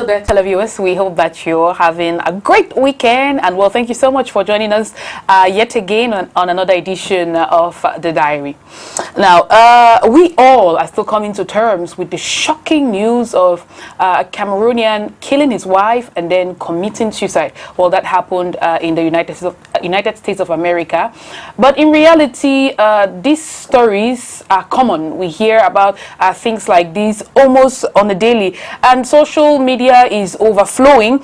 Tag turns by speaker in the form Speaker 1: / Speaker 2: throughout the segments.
Speaker 1: there, televiewers. We hope that you're having a great weekend. And well, thank you so much for joining us yet again on another edition of The Diary. Now, we all are still coming to terms with the shocking news of a Cameroonian killing his wife and then committing suicide. Well, that happened in the United States of America. But in reality, these stories are common. We hear about things like these almost on a daily. And social media is overflowing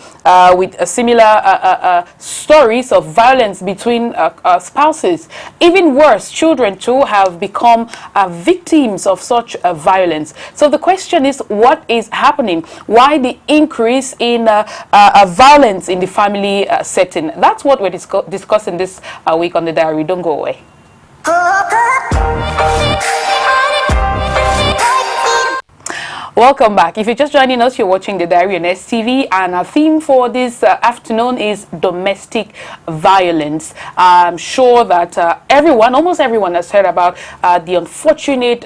Speaker 1: with similar stories of violence between spouses. Even worse, children too have become victims of such violence. So the question is, what is happening? Why the increase in violence in the family setting? That's what we're discussing this week on The Diary. Don't go away. Welcome back. If you're just joining us, you're watching The Diary on STV, and our theme for this afternoon is domestic violence. I'm sure that almost everyone has heard about the unfortunate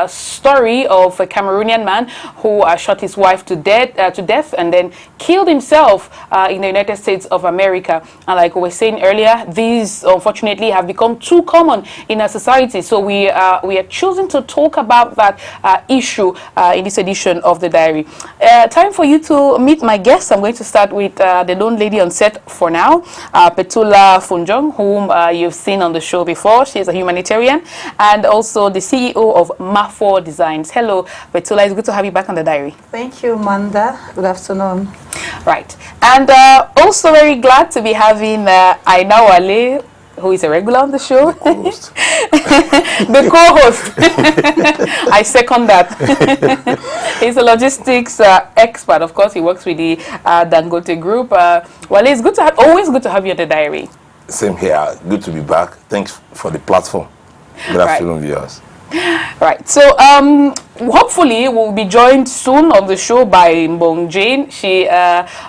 Speaker 1: story of a Cameroonian man who shot his wife to death and then killed himself in the United States of America. And like we were saying earlier, these unfortunately have become too common in our society. So we are choosing to talk about that issue in this edition of The Diary. Time for you to meet my guests. I'm going to start with the lone lady on set for now, Petula Funjong, whom you've seen on the show before. She's a humanitarian and also the CEO of Mumah Designs. Hello, Petula. It's good to have you back on The Diary.
Speaker 2: Thank you, Manda. Good afternoon.
Speaker 1: Right. And also very glad to be having Aina Wale, who is a regular on the show. The co-host. I second that. He's a logistics expert. Of course, he works with the Dangote Group. Well, it's always good to have you on The Diary.
Speaker 3: Same here. Good to be back. Thanks for the platform. Good afternoon, viewers.
Speaker 1: Right, so hopefully we'll be joined soon on the show by Mbong Jane. She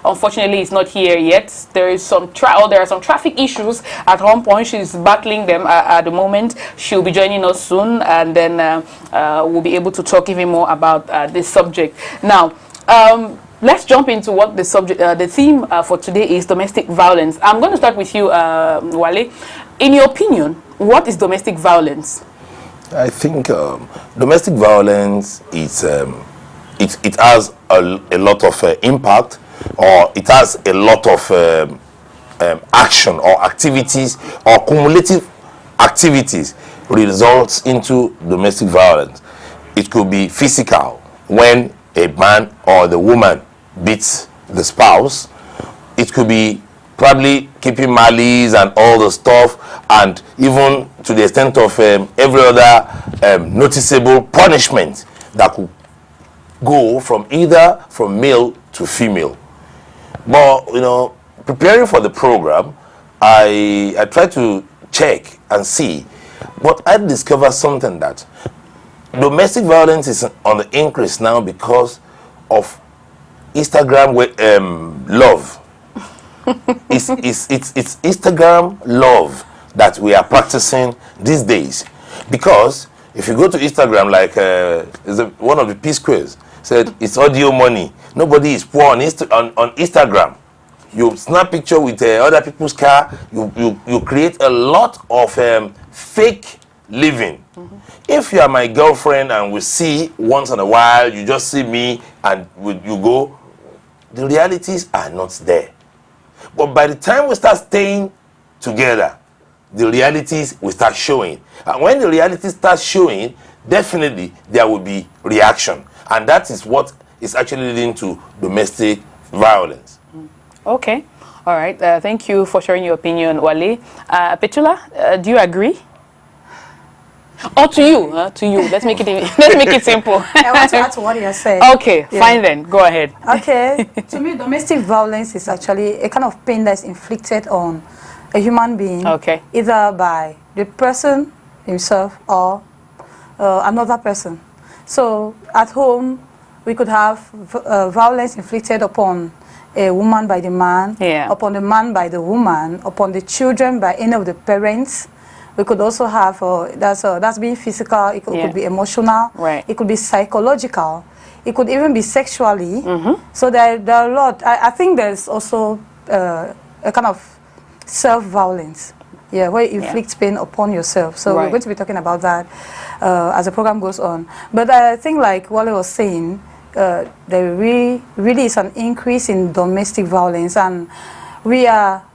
Speaker 1: unfortunately is not here yet. There are some traffic issues at one point. She's battling them at the moment. She'll be joining us soon, and then we'll be able to talk even more about this subject. Now, let's jump into what the subject, the theme for today is: domestic violence. I'm going to start with you, Wale. In your opinion, what is domestic violence?
Speaker 3: I think domestic violence is it has a lot of impact, or it has a lot of action or activities or cumulative activities results into domestic violence. It could be physical, when a man or the woman beats the spouse. It could be probably keeping malice and all the stuff, and even to the extent of every other noticeable punishment that could go from male to female. But preparing for the program, I tried to check and see, but I discovered something, that domestic violence is on the increase now because of Instagram love. It's Instagram love that we are practicing these days. Because if you go to Instagram, like one of the P Squares said, it's audio money. Nobody is poor on Instagram. You snap picture with other people's car. You create a lot of fake living. Mm-hmm. If you are my girlfriend and we see once in a while, you just see me and you go, the realities are not there. But by the time we start staying together, the realities will start showing. And when the realities start showing, definitely there will be reaction. And that is what is actually leading to domestic violence.
Speaker 1: Okay. All right. Thank you for sharing your opinion, Wale. Petula, do you agree? Or to you? To you. Let's make it simple.
Speaker 2: I want to add to what you said.
Speaker 1: Okay, yeah. Fine then. Go ahead.
Speaker 2: Okay. To me, domestic violence is actually a kind of pain that's inflicted on a human being, okay, either by the person himself or another person. So at home, we could have violence inflicted upon a woman by the man, yeah, upon the man by the woman, upon the children by any of the parents. We could also have, that's being physical, it could be emotional, it could be psychological, it could even be sexually. So there are a lot. I think there's also a kind of self-violence, where you inflict pain upon yourself. So we're going to be talking about that as the program goes on. But I think, like Wale was saying, there really is an increase in domestic violence, and we are,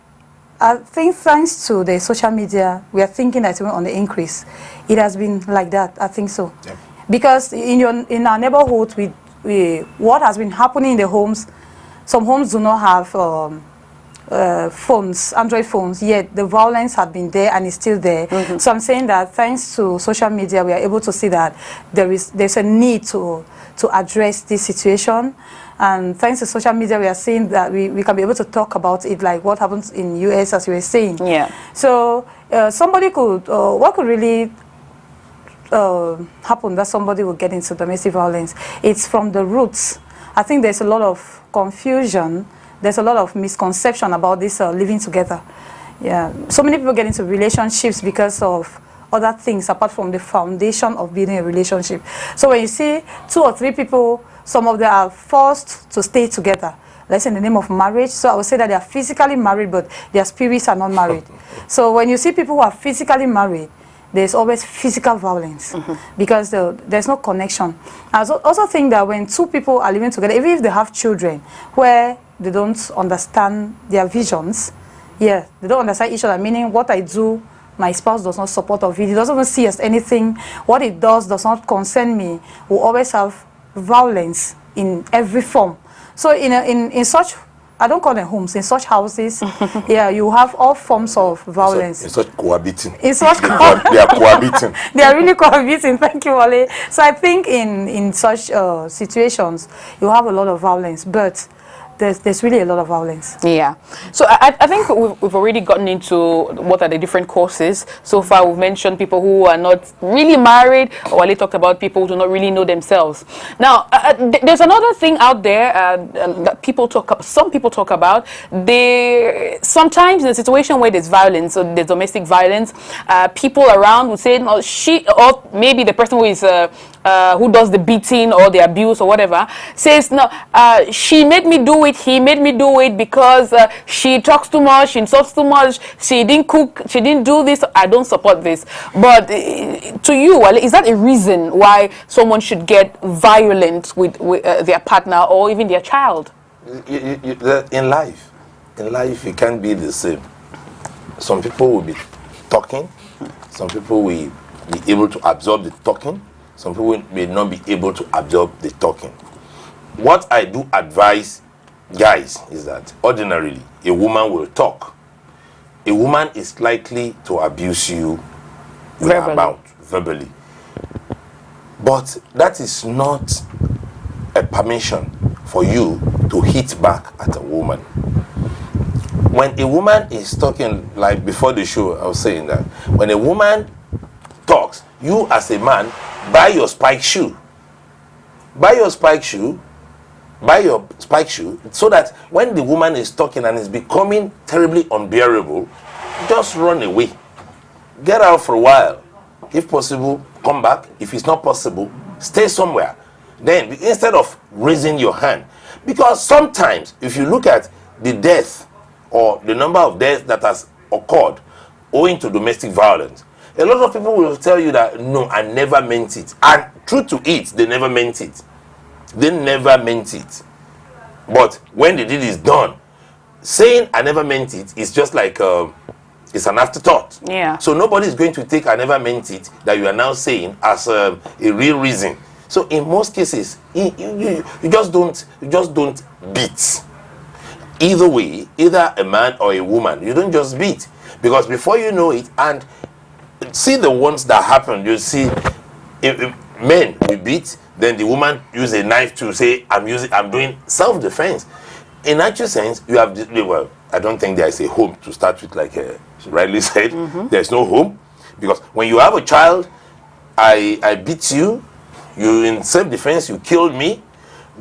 Speaker 2: I think, thanks to the social media, we are thinking that we're on the increase. It has been like that, I think so. Yep. Because in our neighborhood, what has been happening in the homes, some homes do not have phones, Android phones, yet the violence had been there and is still there. So I'm saying that thanks to social media, we are able to see that there's a need to address this situation. And thanks to social media, we are seeing that we can be able to talk about it, like what happens in US, as you were saying. So somebody could, what could really happen that somebody will get into domestic violence? It's from the roots. I think there's a lot of confusion. There's a lot of misconception about this living together. So many people get into relationships because of other things apart from the foundation of building a relationship. So when you see 2 or 3 people, some of them are forced to stay together, let's say in the name of marriage. So I would say that they are physically married, but their spirits are not married. So when you see people who are physically married, there's always physical violence because there's no connection. I also think that when 2 people are living together, even if they have children, where they don't understand their visions, they don't understand each other, meaning what I do, my spouse does not support of it. He doesn't even see as anything. What it does not concern me. We'll always have violence in every form. So in such, I don't call them homes, in such houses, you have all forms of violence.
Speaker 3: In such cohabiting.
Speaker 2: In such
Speaker 3: they are cohabiting.
Speaker 2: They are really cohabiting, thank you, Wale. So I think in such situations, you have a lot of violence, but there's really a lot of violence.
Speaker 1: So I think we've already gotten into what are the different causes. So far we've mentioned people who are not really married, or Wale talked about people who do not really know themselves. Now there's another thing out there that some people talk about. Sometimes in a situation where there's violence, or there's domestic violence, people around would say, no, she, or maybe the person who is who does the beating or the abuse or whatever, says, no, she made me do it, he made me do it because she talks too much, she insults too much, she didn't cook, she didn't do this, I don't support this. But to you, is that a reason why someone should get violent with their partner or even their child?
Speaker 3: In life, it can't be the same. Some people will be talking, some people will be able to absorb the talking, some people may not be able to absorb the talking. What I do advise guys is that ordinarily a woman will talk. A woman is likely to abuse you verbally. But that is not a permission for you to hit back at a woman. When a woman is talking, like before the show, I was saying that when a woman talks, you as a man, buy your spike shoe. Buy your spike shoe so that when the woman is talking and is becoming terribly unbearable, just run away. Get out for a while. If possible, come back. If it's not possible, stay somewhere. Then, instead of raising your hand, because sometimes if you look at the death or the number of deaths that has occurred owing to domestic violence, a lot of people will tell you that, no, I never meant it. And true to it, they never meant it. They never meant it. But when the deed is done, saying I never meant it is just like it's an afterthought. So nobody is going to take I never meant it that you are now saying as a real reason. So in most cases, you just don't beat. Either way, either a man or a woman, you don't just beat, because before you know it, and see the ones that happen, you see men we beat, then the woman use a knife to say I'm doing self-defense. In actual sense, you have well, I don't think there is a home to start with, like she rightly said. There's no home, because when you have a child, I beat you, you in self-defense, you killed me,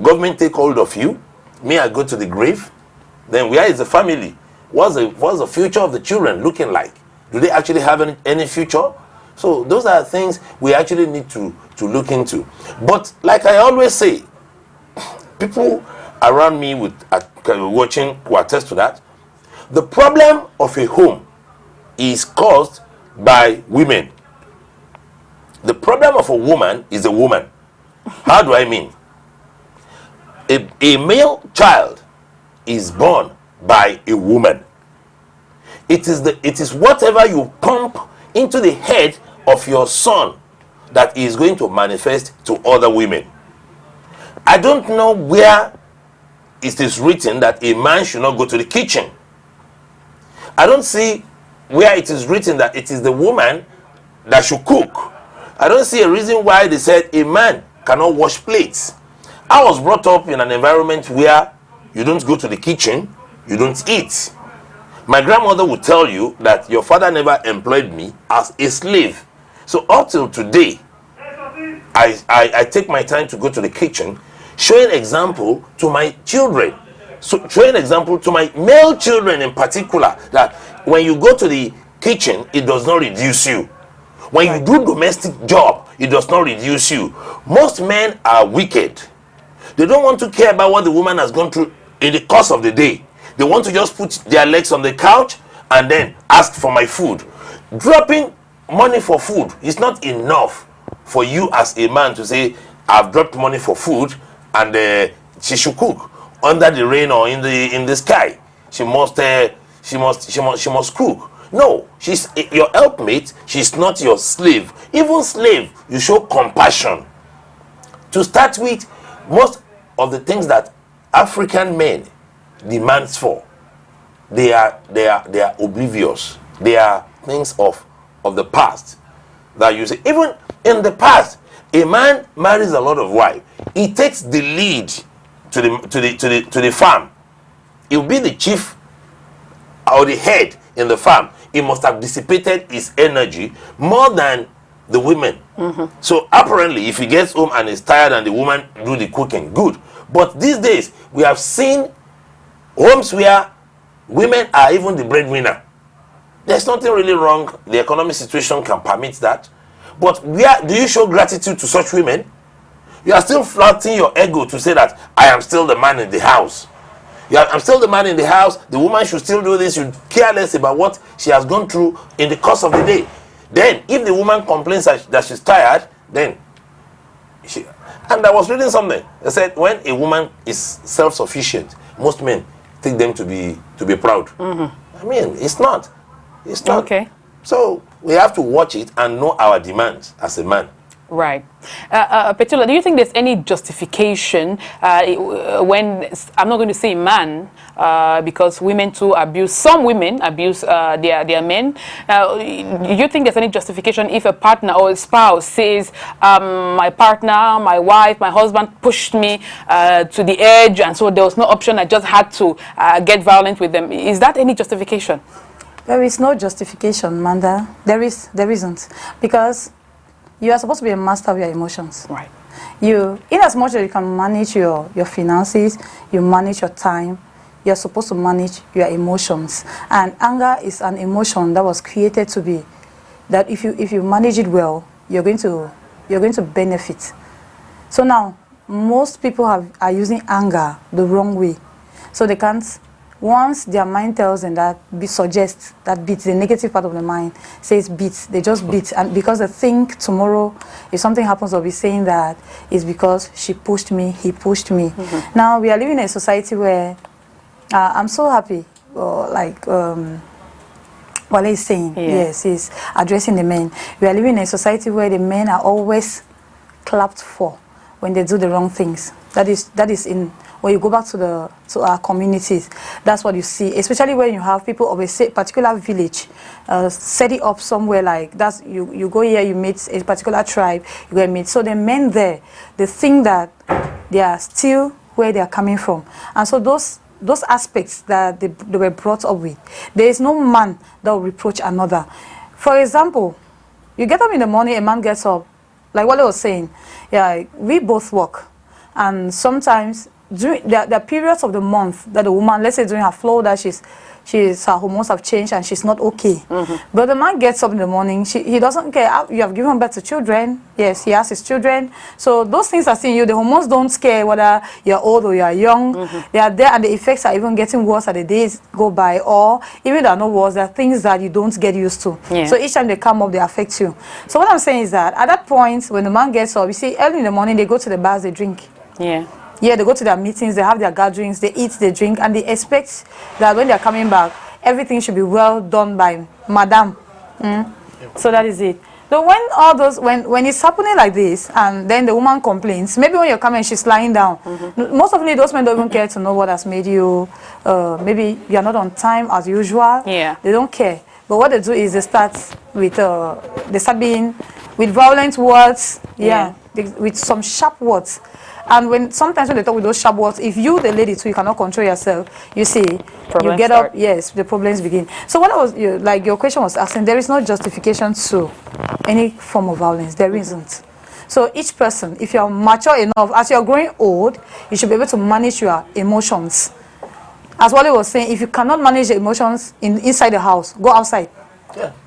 Speaker 3: government take hold of you, me I go to the grave, then where is the family? What's the future of the children looking like? Do they actually have any future? So those are things we actually need to look into. But like I always say, people around me with watching will attest to that. The problem of a home is caused by women. The problem of a woman is a woman. How do I mean? A male child is born by a woman. It is whatever you pump into the head of your son that is going to manifest to other women. I don't know where it is written that a man should not go to the kitchen. I don't see where it is written that it is the woman that should cook. I don't see a reason why they said a man cannot wash plates. I was brought up in an environment where you don't go to the kitchen, you don't eat. My grandmother would tell you that your father never employed me as a slave. So up till today, I take my time to go to the kitchen, showing example to my children. So showing example to my male children in particular, that when you go to the kitchen, it does not reduce you. When you do domestic job, it does not reduce you. Most men are wicked. They don't want to care about what the woman has gone through in the course of the day. They want to just put their legs on the couch and then ask for my food. Dropping money for food is not enough for you as a man to say, I've dropped money for food and she should cook under the rain or in the sky. She must cook. No, she's your helpmate. She's not your slave. Even slave, you show compassion. To start with, most of the things that African men demands for, they are oblivious. They are things of the past that you say. Even in the past, a man marries a lot of wives. He takes the lead to the farm. He'll be the chief or the head in the farm. He must have dissipated his energy more than the women. So apparently, if he gets home and is tired and the woman do the cooking, good. But these days, we have seen homes where women are even the breadwinner. There's nothing really wrong. The economic situation can permit that. But where do you show gratitude to such women? You are still flaunting your ego to say that I am still the man in the house. I'm still the man in the house. The woman should still do this. You care less about what she has gone through in the course of the day. Then, if the woman complains that she's tired, then and I was reading something. They said when a woman is self-sufficient, most men take them to be proud. I mean, it's not. It's not.
Speaker 1: Okay.
Speaker 3: So we have to watch it and know our demands as a man.
Speaker 1: Right. Petula, do you think there's any justification when, I'm not going to say man, because women too abuse, some women abuse their men. Do you think there's any justification if a partner or a spouse says, my partner, my wife, my husband pushed me to the edge and so there was no option, I just had to get violent with them? Is that any justification?
Speaker 2: There is no justification, Manda. There isn't. Because you are supposed to be a master of your emotions.
Speaker 1: Right.
Speaker 2: In as much as you can manage your finances, you manage your time, you're supposed to manage your emotions. And anger is an emotion that was created to be, that if you manage it well, you're going to benefit. So now, most people are using anger the wrong way. So they can't, once their mind tells them that, suggests that beat, the negative part of the mind says beat, they just beat. And because they think tomorrow, if something happens, they'll be saying that it's because she pushed me, he pushed me. Now, we are living in a society where I'm so happy, Wale is saying, yes, he's addressing the men. We are living in a society where the men are always clapped for when they do the wrong things. That is in, when you go back to our communities, that's what you see, especially when you have people of a particular village set it up somewhere like that. You go here, you meet a particular tribe, you go and meet. So the men there, they think that they are still where they are coming from. And so those aspects that they were brought up with, there is no man that will reproach another. For example, you get up in the morning, a man gets up, like what I was saying, yeah, we both work. And sometimes during the periods of the month that the woman, let's say during her flow, that her hormones have changed and she's not okay. But the man gets up in the morning, he doesn't care. You have given birth to children. Yes, he has his children. So those things are seeing you. The hormones don't scare whether you're old or you're young. They are there, and the effects are even getting worse as the days go by, or even they're not worse, there are things that you don't get used to. So each time they come up, they affect you. So what I'm saying is that at that point, when the man gets up, you see, early in the morning, they go to the bars, they drink. Yeah, they go to their meetings, they have their gatherings, they eat, they drink, and they expect that when they're coming back, everything should be well done by madam. So that is it. So when it's happening like this, and then the woman complains, maybe when you're coming, she's lying down. Most often, those men don't even care to know what has made you, maybe you're not on time as usual. They don't care. But what they do is they start with, with violent words, with some sharp words. And sometimes when they talk with those sharp words, if you, the lady too, you cannot control yourself, you see, problems you get up, yes, the problems begin. So what your question was asking, there is no justification to any form of violence. There isn't. So each person, if you're mature enough, as you're growing old, you should be able to manage your emotions. As Wale was saying, if you cannot manage the emotions inside the house, go outside.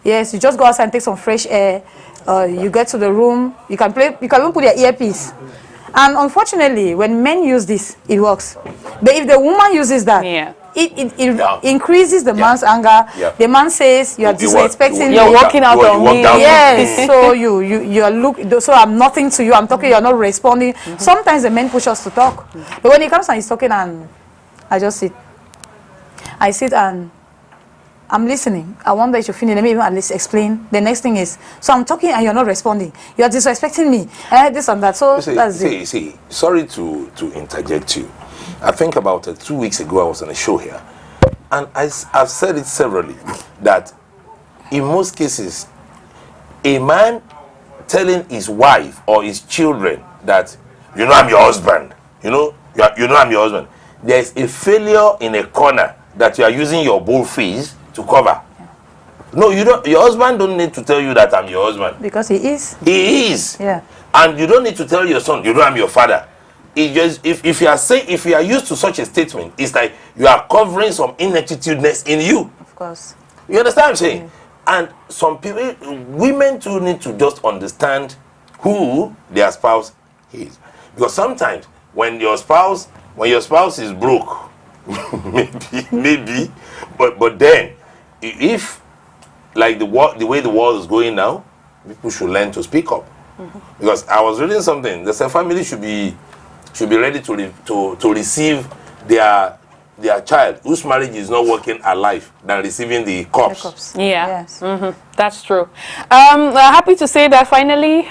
Speaker 2: Yes, you just go outside and take some fresh air. You get to the room, you can even put your earpiece. And unfortunately, when men use this, it works. But if the woman uses that, it increases the man's anger. The man says, "You are disrespecting me.
Speaker 1: You're walking out on me."
Speaker 2: Yes. So so I'm nothing to you. I'm talking. You're not responding. Sometimes the men push us to talk, but when he comes and he's talking, and I just sit. I sit and I'm listening. I wonder if you finish. Let me even at least explain. The next thing is, so I'm talking and you're not responding. You are disrespecting me. This and that. So that's it.
Speaker 3: See, sorry to interject you. I think about 2 weeks ago I was on a show here, and I've said it severally that in most cases, a man telling his wife or his children that I'm your husband. I'm your husband. There's a failure in a corner that you are using your bull face to cover. No, you don't. Your husband don't need to tell you that I'm your husband.
Speaker 2: Because he is.
Speaker 3: He is.
Speaker 2: Yeah.
Speaker 3: And you don't need to tell your son, I'm your father. It just if you are used to such a statement, it's like you are covering some ineptitudeness in you.
Speaker 2: Of course.
Speaker 3: You understand what I'm saying? And some people, women too, need to just understand who their spouse is. Because sometimes when your spouse is broke, maybe, but then if like the way the world is going now, people should learn to speak up. Because I was reading something that a family should be ready to receive their child whose marriage is not working alive than receiving the corpse.
Speaker 2: Yes.
Speaker 1: That's true. Happy to say that finally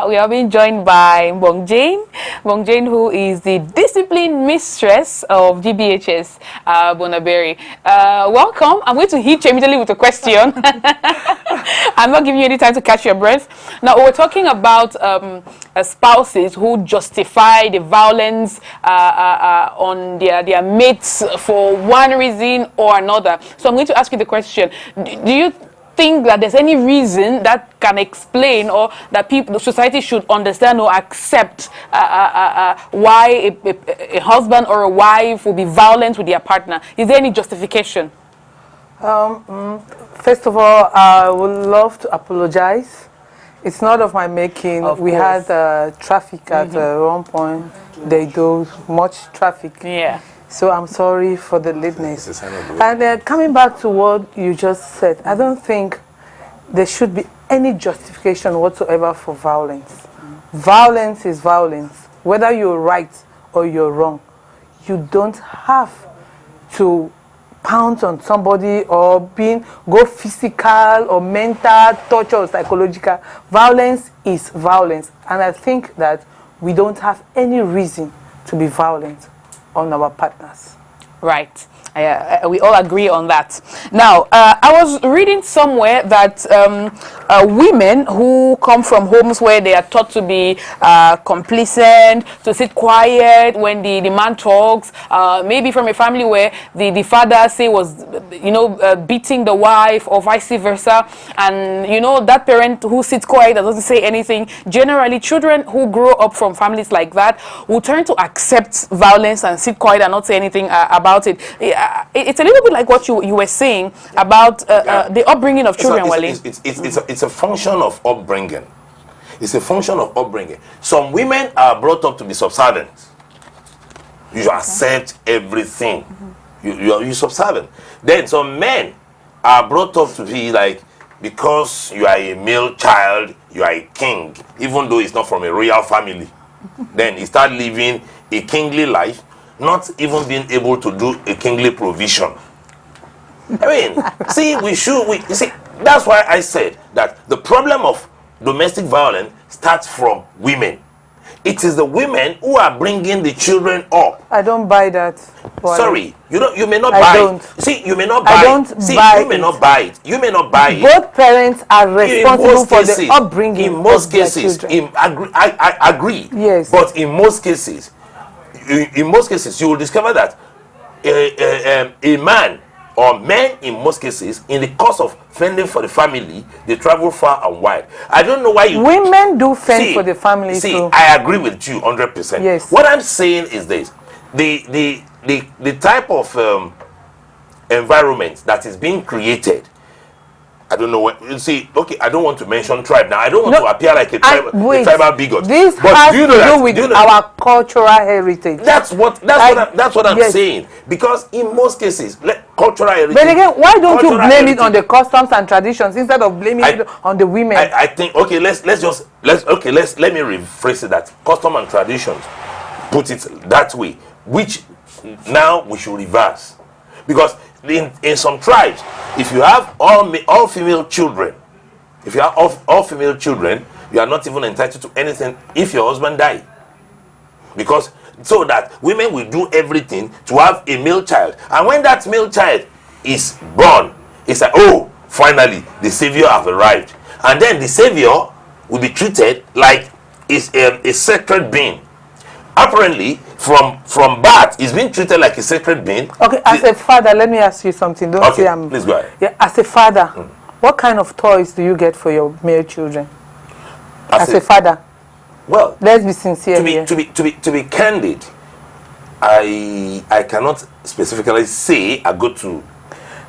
Speaker 1: we are being joined by Mbong Jane, who is the discipline mistress of DBHS Bonaberi. Welcome. I'm going to hit you immediately with a question. I'm not giving you any time to catch your breath. Now, we're talking about spouses who justify the violence on their mates for one reason or another. So I'm going to ask you the question. Do you think that there's any reason that can explain or that society should understand or accept why a husband or a wife will be violent with their partner? Is there any justification?
Speaker 4: First of all, I would love to apologize. It's not of my making. We had traffic at one point. There goes much traffic.
Speaker 1: Yeah.
Speaker 4: So I'm sorry for the lateness. And coming back to what you just said, I don't think there should be any justification whatsoever for violence. Violence is violence. Whether you're right or you're wrong, you don't have to pounce on somebody or go physical or mental torture or psychological. Violence is violence. And I think that we don't have any reason to be violent on our partners.
Speaker 1: Right. We all agree on that. Now, I was reading somewhere that women who come from homes where they are taught to be complacent, to sit quiet when the man talks, maybe from a family where the father, say, was, beating the wife or vice versa, and, that parent who sits quiet and doesn't say anything, generally children who grow up from families like that will turn to accept violence and sit quiet and not say anything about it. It's a little bit like what you were saying about the upbringing of children, Wale.
Speaker 3: It's a function of upbringing. It's a function of upbringing. Some women are brought up to be subservient. You accept everything. You're subservient. Then some men are brought up to be like, because you are a male child, you are a king, even though it's not from a royal family. Then he start living a kingly life, not even being able to do a kingly provision. I mean, see, that's why I said that the problem of domestic violence starts from women. It is the women who are bringing the children up.
Speaker 4: I don't buy that.
Speaker 3: Sorry, you may not buy it. See, you may not buy
Speaker 4: I don't
Speaker 3: it. See,
Speaker 4: buy
Speaker 3: you may not buy it. You may not buy it.
Speaker 4: Both parents are responsible for the upbringing
Speaker 3: in most
Speaker 4: of their
Speaker 3: cases,
Speaker 4: children.
Speaker 3: I agree.
Speaker 4: Yes.
Speaker 3: But in most cases, you will discover that a man or men, in most cases, in the course of fending for the family, they travel far and wide. I don't know why
Speaker 4: women do fend for the family too.
Speaker 3: I agree with you 100%.
Speaker 4: Yes.
Speaker 3: What I'm saying is this: the type of environment that is being created. I don't know what you see. Okay, I don't want to mention tribe now. I don't want to appear like a tribal bigot.
Speaker 4: This has to do with our cultural heritage.
Speaker 3: That's what I'm saying. Because in most cases, cultural heritage.
Speaker 4: But again, why don't you blame it on the customs and traditions instead of blaming it on the women?
Speaker 3: I think let me rephrase it that custom and traditions, put it that way, which now we should reverse. Because in some tribes, if you have all female children, you are not even entitled to anything if your husband died. Because so that women will do everything to have a male child, and when that male child is born, it's like, oh, finally the savior have arrived, and then the savior will be treated like is a sacred being. Apparently, from birth, he's being treated like a sacred being.
Speaker 4: Okay, as a father, let me ask you something. Don't say I'm.
Speaker 3: Please go ahead.
Speaker 4: Yeah, as a father, what kind of toys do you get for your male children? As a father.
Speaker 3: Well,
Speaker 4: let's be sincere here.
Speaker 3: To be candid, I cannot specifically say I go to.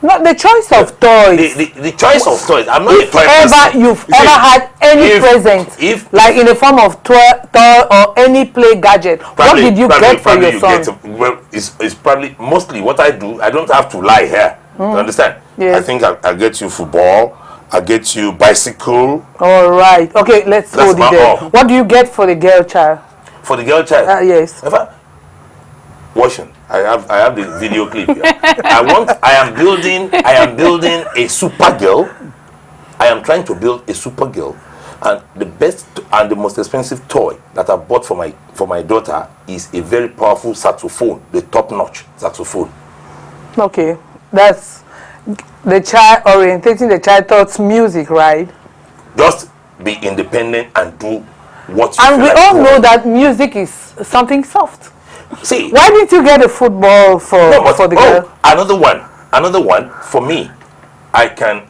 Speaker 4: Not the choice of toys.
Speaker 3: The choice of toys. I'm not a toy person.
Speaker 4: You've ever had any present, like in the form of toy or any play gadget, what did you get for your son?
Speaker 3: Well, it's probably mostly what I do. I don't have to lie here. You understand?
Speaker 4: Yes.
Speaker 3: I think I get you football. I get you bicycle.
Speaker 4: All right. Okay, let's hold it there. What do you get for the girl child?
Speaker 3: For the girl child?
Speaker 4: Yes.
Speaker 3: Washing. I have the video clip here. I am building a super girl. I am trying to build a super girl, and the best and the most expensive toy that I bought for my daughter is a very powerful saxophone, the top-notch saxophone.
Speaker 4: Okay, that's the child orientating the child towards music, right?
Speaker 3: Just be independent and do what you
Speaker 4: and
Speaker 3: feel
Speaker 4: we
Speaker 3: like
Speaker 4: all
Speaker 3: doing.
Speaker 4: know that music is something soft.
Speaker 3: See,
Speaker 4: why didn't you get a football for the girl?
Speaker 3: Another one for me. I can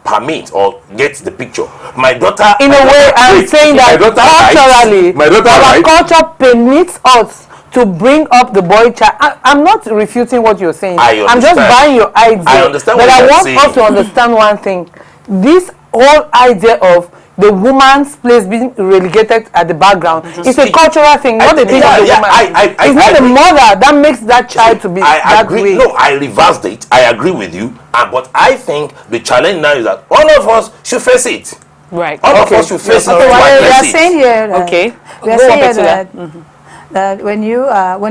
Speaker 3: permit or get the picture. My daughter.
Speaker 4: In a way, I'm saying that culturally, our culture permits us to bring up the boy child. I'm not refuting what you're saying. I'm just buying your idea.
Speaker 3: I understand
Speaker 4: but
Speaker 3: what
Speaker 4: I want
Speaker 3: saying.
Speaker 4: us to understand one thing. This whole idea of the woman's place being relegated at the background is a cultural thing, not the thing of the woman. It's not the mother that makes that child to be that way.
Speaker 3: No, I reversed it. I agree with you. But I think the challenge now is that all of us should face it.
Speaker 1: Right.
Speaker 3: All of us should face it.
Speaker 2: We are saying here that,
Speaker 1: okay.
Speaker 2: We are saying here that when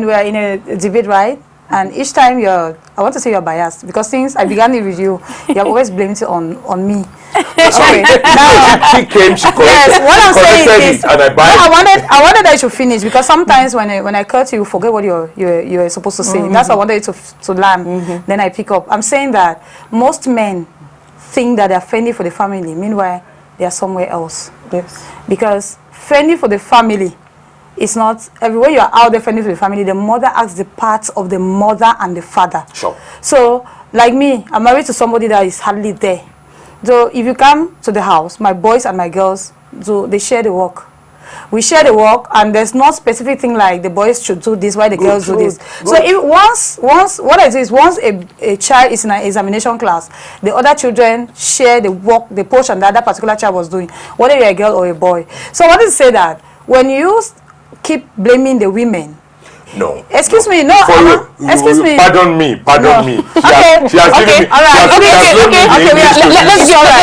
Speaker 2: we are in a debate, right? And each time I want to say you're biased, because since I began it with you, you have always blamed it on me.
Speaker 3: Sorry, now, she came, she corrected,
Speaker 2: yes, what I'm saying is,
Speaker 3: and I
Speaker 2: wanted that you should finish, because sometimes when I cut you, forget what you're supposed to say. That's what I wanted you to learn. Then I pick up. I'm saying that most men think that they're fending for the family, meanwhile they are somewhere else.
Speaker 4: Yes.
Speaker 2: Because fending for the family, it's not everywhere you are out there fending for the family. The mother acts the part of the mother and the father.
Speaker 3: Sure.
Speaker 2: So, like me, I'm married to somebody that is hardly there. So, if you come to the house, my boys and my girls, so they share the work. We share the work, and there's no specific thing like the boys should do this, why the girls do this. Good. So, if once what I do is once a child is in an examination class, the other children share the work, the portion that particular child was doing, whether you're a girl or a boy. So, I want to say that when you keep blaming the women.
Speaker 3: No.
Speaker 2: Excuse me. No. Excuse me.
Speaker 3: Pardon me. She has given me.
Speaker 2: All right. Okay.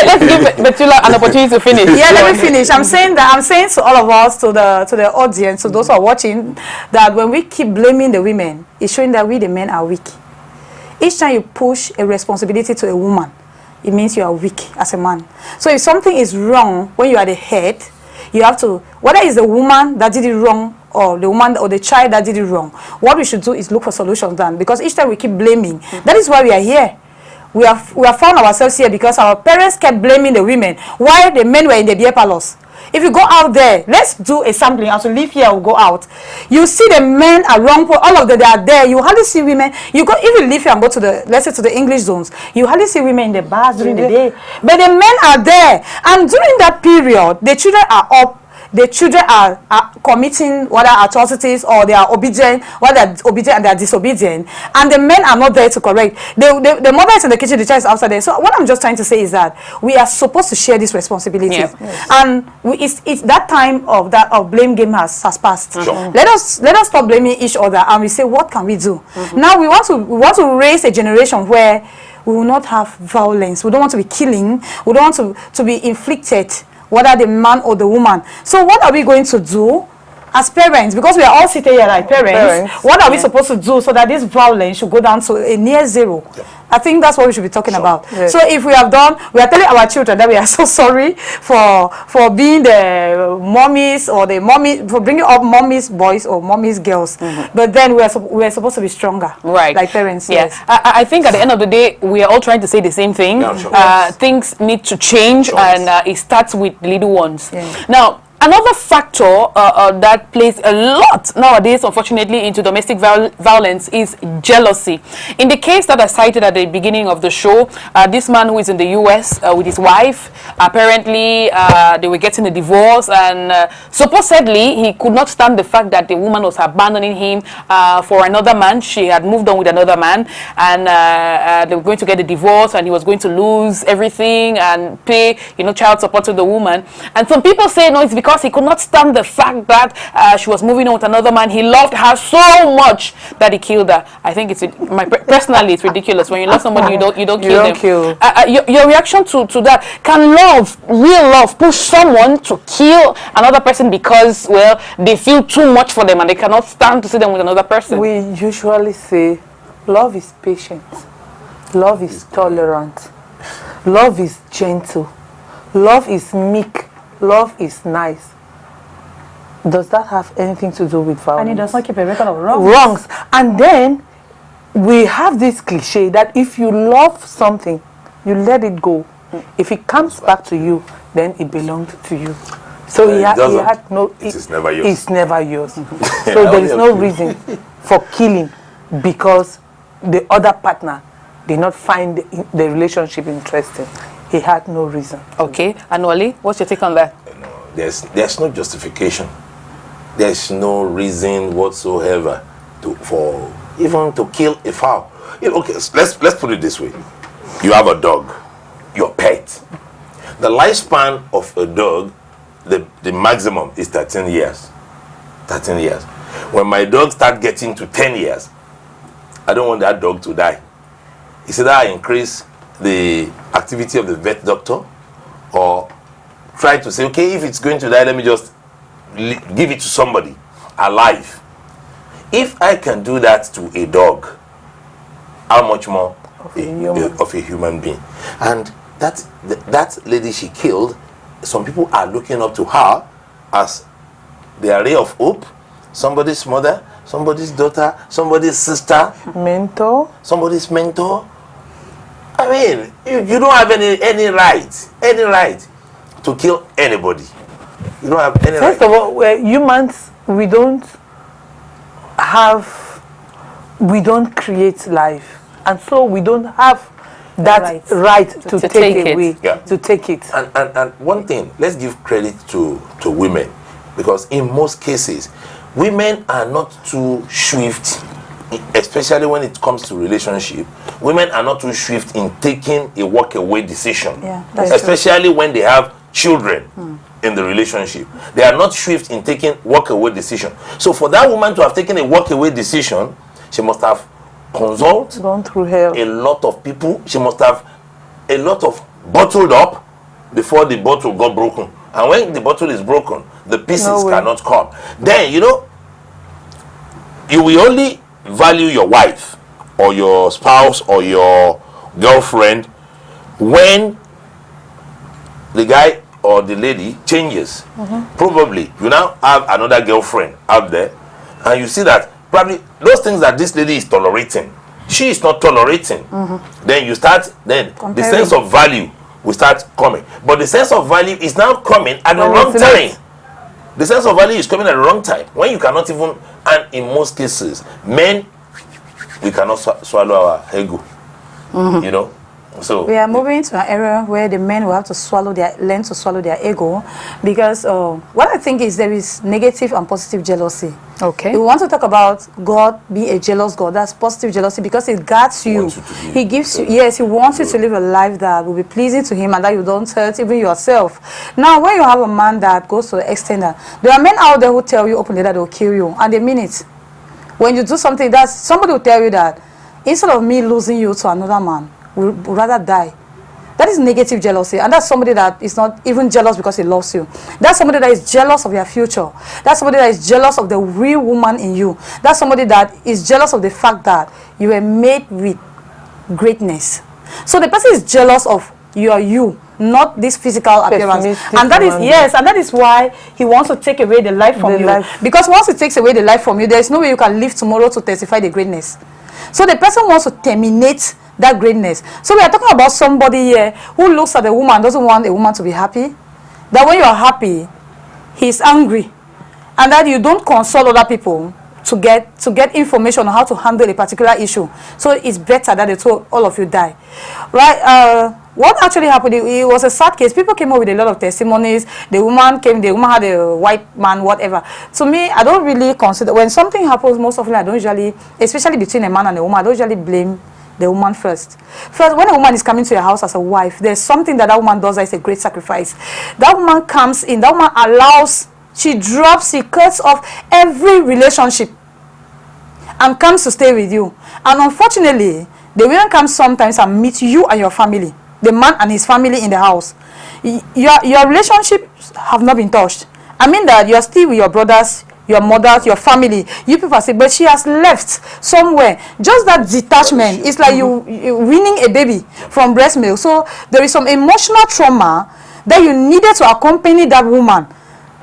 Speaker 1: Let's give Betula an opportunity to finish.
Speaker 2: Yeah, let me finish. I'm saying to all of us, to the audience, to those who are watching, that when we keep blaming the women, it's showing that we the men are weak. Each time you push a responsibility to a woman, it means you are weak as a man. So if something is wrong when you are the head, you have to, whether it's the woman that did it wrong or the woman or the child that did it wrong, what we should do is look for solutions then. Because each time we keep blaming, that is why we are here. We have found ourselves here because our parents kept blaming the women while the men were in the beer palace. If you go out there, let's do a sampling. As we leave here, we'll go out. You see the men are wrong, all of them, they are there. You hardly see women. You go, if you leave here and go to the, let's say, to the English zones, you hardly see women in the bars during the day. But the men are there. And during that period, the children are up. The children are committing whether atrocities or they are obedient, whether they are obedient and they are disobedient, and the men are not there to correct. The mother is in the kitchen, the child is outside there. So what I'm just trying to say is that we are supposed to share this responsibility, and it's that time of blame game has passed.
Speaker 3: Sure.
Speaker 2: Let us stop blaming each other, and we say, what can we do? Now we want to raise a generation where we will not have violence. We don't want to be killing. We don't want to be inflicted, whether the man or the woman. So what are we going to do as parents? Because we are all sitting here like parents. What are we supposed to do so that this violence should go down to a near zero? I think that's what we should be talking about. So if we have done, we are telling our children that we are so sorry for being the mommies or the mommy, for bringing up mommy's boys or mommy's girls. But then we are supposed to be stronger, right? Like parents.
Speaker 1: Yes. I think at the end of the day, we are all trying to say the same thing. Things need to change, and it starts with little ones. Now, another factor that plays a lot nowadays, unfortunately, into domestic violence is jealousy. In the case that I cited at the beginning of the show, this man who is in the US with his wife, apparently they were getting a divorce, and supposedly he could not stand the fact that the woman was abandoning him for another man. She had moved on with another man, and they were going to get a divorce, and he was going to lose everything and pay, child support to the woman. And some people say, no, it's because he could not stand the fact that she was moving on with another man. He loved her so much that he killed her. I think personally it's ridiculous. When you love somebody, you don't kill them. Your reaction to that? Can real love, push someone to kill another person because, well, they feel too much for them and they cannot stand to see them with another person?
Speaker 4: We usually say love is patient, love is tolerant, love is gentle, love is meek, love is nice. Does that have anything to do with violence?
Speaker 2: And it does not keep a record of
Speaker 4: wrongs. And then we have this cliche that if you love something, you let it go. If it comes back to you, then it belonged to you. So he had no.
Speaker 3: It's never yours.
Speaker 4: It's never yours. So there is no reason for killing because the other partner did not find the relationship interesting. He had no reason.
Speaker 1: Okay, Anwali, what's your take on that?
Speaker 3: No, there's no justification. There's no reason whatsoever even to kill a fowl. Okay, let's put it this way: you have a dog, your pet. The lifespan of a dog, the maximum is 13 years. 13 years. When my dog starts getting to 10 years, I don't want that dog to die. It's either I increase the activity of the vet doctor or try to say, okay, if it's going to die, let me just give it to somebody alive. If I can do that to a dog, how much more of a human being? And that lady she killed, some people are looking up to her as the ray of hope, somebody's mother, somebody's daughter, somebody's sister,
Speaker 4: mentor,
Speaker 3: somebody's mentor. I mean, you don't have any right to kill anybody. You don't have any right.
Speaker 4: First of all, humans, we don't create life, and so we don't have that right to take away, to take it.
Speaker 3: And one thing, let's give credit to women, because in most cases, women are not too swift, especially when it comes to relationship. Women are not too swift in taking a walk-away decision, especially when they have children in the relationship. They are not swift in taking walk-away decision. So for that woman to have taken a walk-away decision, she must have gone through hell. A lot of people. She must have a lot of bottled up before the bottle got broken. And when the bottle is broken, the pieces cannot come. Then, you know, you will only value your wife or your spouse or your girlfriend when the guy or the lady changes. Probably you now have another girlfriend out there, and you see that probably those things that this lady is tolerating, she is not tolerating. Then you start, the sense of value will start coming. But the sense of value is now coming at the wrong time. The sense of value is coming at the wrong time, when you cannot even, and in most cases, men, we cannot swallow our ego. You know? So
Speaker 2: we are moving to an era where the men will have to learn to swallow their ego, because what I think is there is negative and positive jealousy. Okay. We want to talk about God be a jealous God. That's positive jealousy, because it guards you. He gives you, yes, he wants you to live a life that will be pleasing to him and that you don't hurt even yourself. Now, when you have a man that goes to the extent that there are men out there who tell you openly that they'll kill you, and they mean it. When you do something, that somebody will tell you that instead of me losing you to another man, would rather die. That is negative jealousy, and that's somebody that is not even jealous because he loves you. That's somebody that is jealous of your future. That's somebody that is jealous of the real woman in you. That's somebody that is jealous of the fact that you were made with greatness. So the person is jealous of you, not this physical appearance. And that is, yes, and that is why he wants to take away the life from you. Because once he takes away the life from you, there is no way you can live tomorrow to testify the greatness. So the person wants to terminate that greatness. So we are talking about somebody here who looks at a woman, doesn't want a woman to be happy. That when you are happy, he's angry. And that you don't consult other people to get information on how to handle a particular issue. So it's better that all of you die. Right? What actually happened, it was a sad case. People came up with a lot of testimonies. The woman had a white man, whatever. To me, I don't really consider, when something happens, most often I don't usually, especially between a man and a woman, I don't usually blame the woman first. First, when a woman is coming to your house as a wife, there's something that woman does that is a great sacrifice. That woman comes in, that woman allows, she cuts off every relationship and comes to stay with you. And unfortunately, the women come sometimes and meet you and your family, the man and his family in the house. Your relationships have not been touched. I mean that you are still with your brothers, your mothers, your family. You people say, but she has left somewhere. Just that detachment. It's like you winning a baby from breast milk. So there is some emotional trauma that you needed to accompany that woman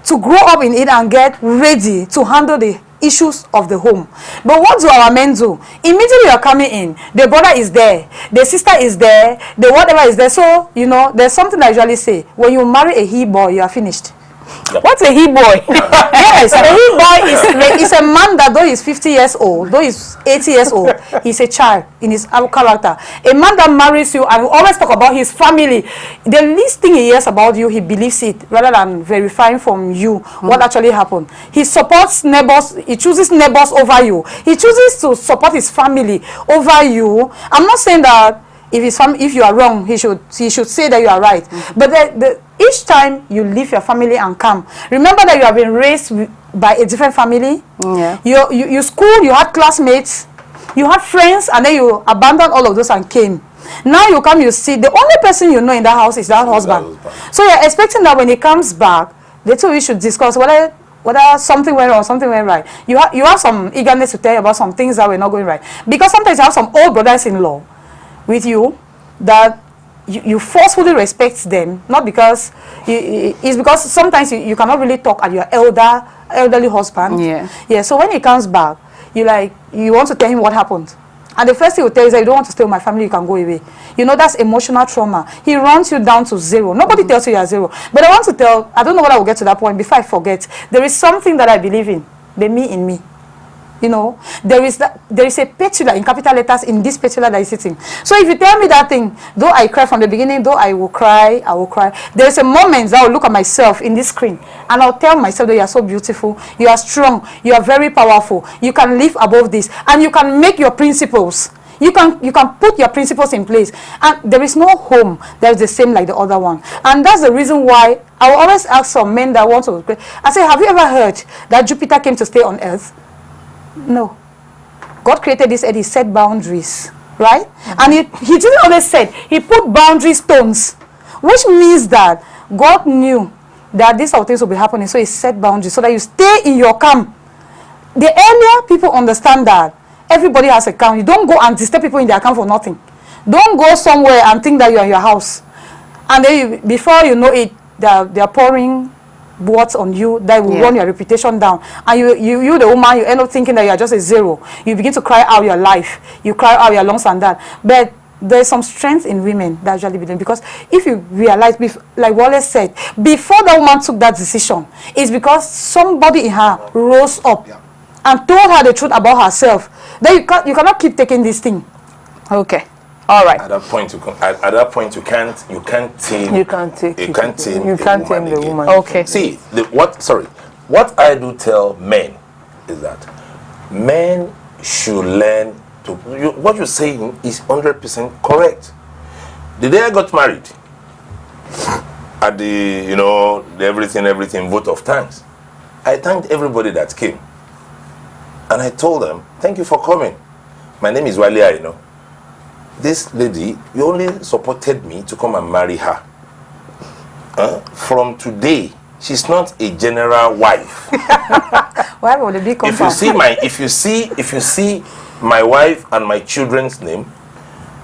Speaker 2: to grow up in it and get ready to handle the issues of the home. But what do our men do? Immediately you are coming in, the brother is there, the sister is there, the whatever is there. So, you know, there's something I usually say, when you marry a he-boy, you are finished. What's a he-boy? Yes, a he-boy is a man that though he's 50 years old, though he's 80 years old, he's a child in his character. A man that marries you and will always talk about his family, the least thing he hears about you, he believes it, rather than verifying from you what actually happened. He supports neighbors, he chooses neighbors over you. He chooses to support his family over you. I'm not saying that if you are wrong, he should say that you are right. But each time you leave your family and come, remember that you have been raised by a different family. You school, you had classmates, you had friends, and then you abandoned all of those and came. Now you come, you see, the only person you know in that house is that husband. So you're expecting that when he comes back, the two of you should discuss whether whether something went wrong, something went right, you have some eagerness to tell you about some things that were not going right. Because sometimes you have some old brothers-in-law with you that you forcefully respect them, not because it's because sometimes you cannot really talk at your elderly husband. Yeah. So when he comes back, you want to tell him what happened. And the first thing he will tell you is that you don't want to stay with my family, you can go away. You know, that's emotional trauma. He runs you down to zero. Nobody tells you are zero. But I want to tell, I don't know whether I will get to that point before I forget. There is something that I believe in, the me in me. You know, there is a petula in capital letters in this petula that is sitting. So if you tell me that thing, though I cry from the beginning, though I will cry, there is a moment that I will look at myself in this screen and I'll tell myself that you are so beautiful, you are strong, you are very powerful, you can live above this, and you can make your principles. You can put your principles in place, and there is no home that is the same like the other one. And that's the reason why I will always ask some men that want to. I say, have you ever heard that Jupiter came to stay on Earth? No. God created this earth, he set boundaries, right? And he didn't always set, he put boundary stones, which means that God knew that these sort of things will be happening, so he set boundaries so that you stay in your camp. The earlier people understand that everybody has a camp, you don't go and disturb people in their camp for nothing. Don't go somewhere and think that you're in your house, and then before you know it, they're pouring words on you that will run your reputation down, and you the woman, you end up thinking that you are just a zero. You begin to cry out your life, you cry out your lungs and that. But there's some strength in women that usually begin, because if you realize, like Wallace said, before the woman took that decision, it's because somebody in her rose up and told her the truth about herself. Then you cannot keep taking this thing. Okay. All right. At that point,
Speaker 3: you can't tame the woman.
Speaker 2: Okay.
Speaker 3: See, what I do tell men is that men should learn to. What you're saying is 100% correct. The day I got married, at the everything vote of thanks, I thanked everybody that came, and I told them, "Thank you for coming. My name is Walia, This lady, you only supported me to come and marry her. From today, she's not a general wife."
Speaker 2: Why would it be confirmed?
Speaker 3: If you see my wife and my children's name,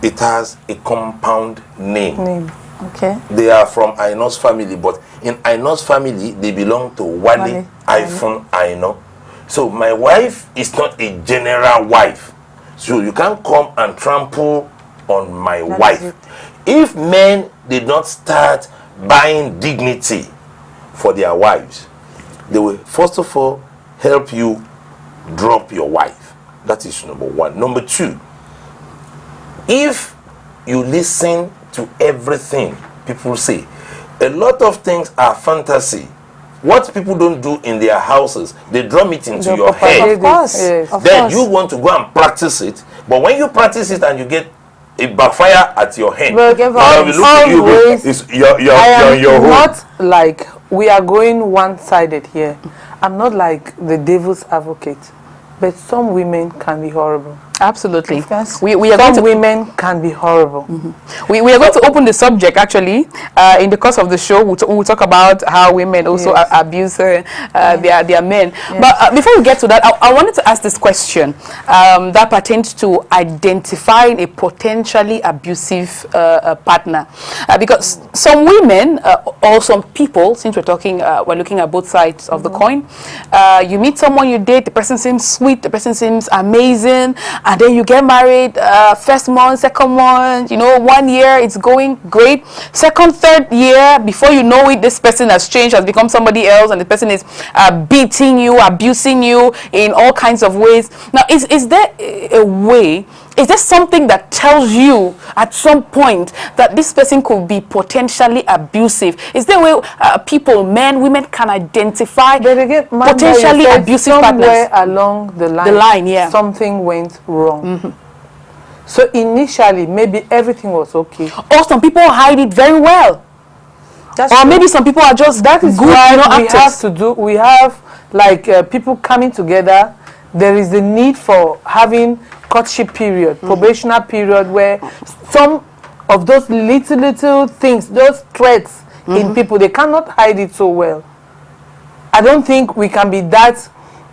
Speaker 3: it has a compound name.
Speaker 2: Okay.
Speaker 3: They are from Aino's family, but in Aino's family, they belong to Wale Aino. So my wife is not a general wife. So you can't come and trample on my wife. If men did not start buying dignity for their wives, they will first of all help you drop your wife. That is number one. Number two, if you listen to everything people say, a lot of things are fantasy. What people don't do in their houses, they drum it into your head.
Speaker 2: Of course. Yes.
Speaker 3: Then you want to go and practice it, but when you practice it and you get it backfire at your hand.
Speaker 4: But you're not like we are going one-sided here. I'm not like the devil's advocate, but some women can be horrible.
Speaker 1: Absolutely.
Speaker 4: Some women can be horrible.
Speaker 1: We are going to open the subject actually in the course of the show. We'll talk about how women also abuse their men. Yes. But before we get to that, I wanted to ask this question that pertains to identifying a potentially abusive partner, because some women or some people, since we're looking at both sides of the coin, you meet someone you date, the person seems sweet, the person seems amazing, and then you get married, first month, second month, 1 year, it's going great. Second, third year, before you know it, this person has changed, has become somebody else, and the person is beating you, abusing you in all kinds of ways. Now, is there a way, is there something that tells you at some point that this person could be potentially abusive? Is there a way people, men, women can identify potentially abusive partners?
Speaker 4: Somewhere along the line, something went wrong. So initially, maybe everything was okay.
Speaker 1: Or some people hide it very well. Maybe some people are just
Speaker 4: that is good. We have like people coming together. There is the need for having courtship period, probational period, where some of those little things, those threats in people, they cannot hide it so well. I don't think we can be that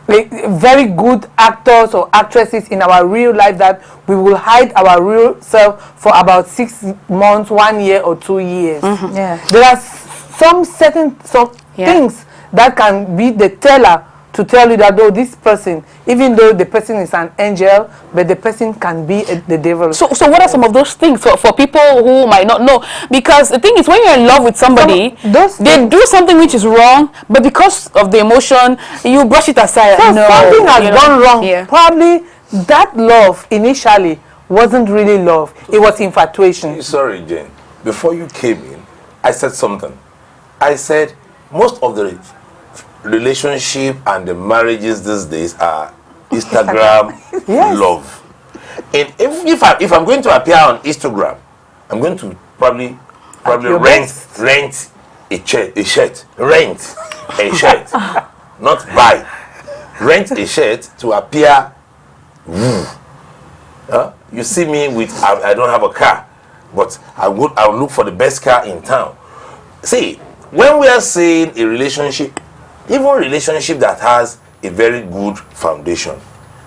Speaker 4: very good actors or actresses in our real life that we will hide our real self for about 6 months, 1 year or 2 years.
Speaker 2: Yeah.
Speaker 4: There are some certain things that can be the teller to tell you that, oh, this person, even though the person is an angel, but the person can be the devil.
Speaker 1: So what are some of those things for people who might not know? Because the thing is, when you're in love with somebody, they do something which is wrong, but because of the emotion, you brush it aside.
Speaker 4: So
Speaker 1: no,
Speaker 4: something has gone wrong.
Speaker 1: Yeah.
Speaker 4: Probably that love initially wasn't really love. It was infatuation.
Speaker 3: Sorry, Jane. Before you came in, I said something. I said most of the relationship and the marriages these days are Instagram love. And if I'm going to appear on Instagram, I'm going to probably rent a shirt, not buy. Rent a shirt to appear. You see me with I don't have a car, but I'll look for the best car in town. See, when we are saying a relationship, even a relationship that has a very good foundation,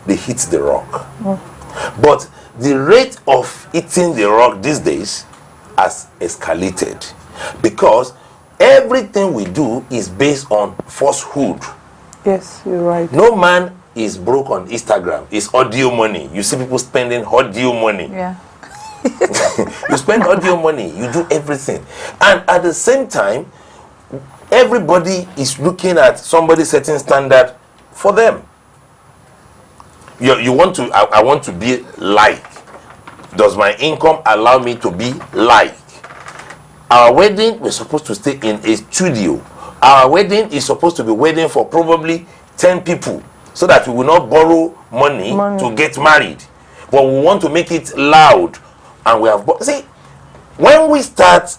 Speaker 3: they hit the rock. But the rate of hitting the rock these days has escalated because everything we do is based on falsehood.
Speaker 4: Yes, you're right.
Speaker 3: No man is broke on Instagram. It's audio money. You see people spending audio money.
Speaker 2: Yeah.
Speaker 3: You spend audio money. You do everything. And at the same time, everybody is looking at somebody setting standard for them. You want to, I want to be like. Does my income allow me to be like? Our wedding, we're supposed to stay in a studio. Our wedding is supposed to be wedding for probably 10 people so that we will not borrow money to get married. But we want to make it loud. And we have, see, when we start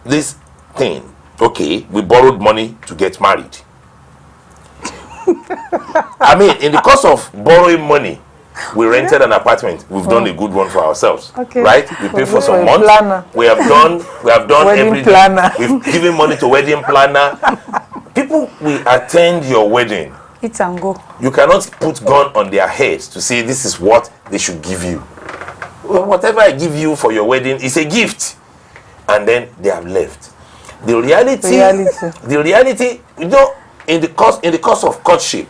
Speaker 3: this thing, okay, we borrowed money to get married. I mean, in the course of borrowing money, we rented an apartment. We've done a good one for ourselves, right? We pay for some months. We have done everything. We've given money to wedding planner. People will attend your wedding.
Speaker 2: Eat and go.
Speaker 3: You cannot put gun on their heads to say this is what they should give you. Well, whatever I give you for your wedding is a gift, and then they have left. The reality, you know, in the course of courtship,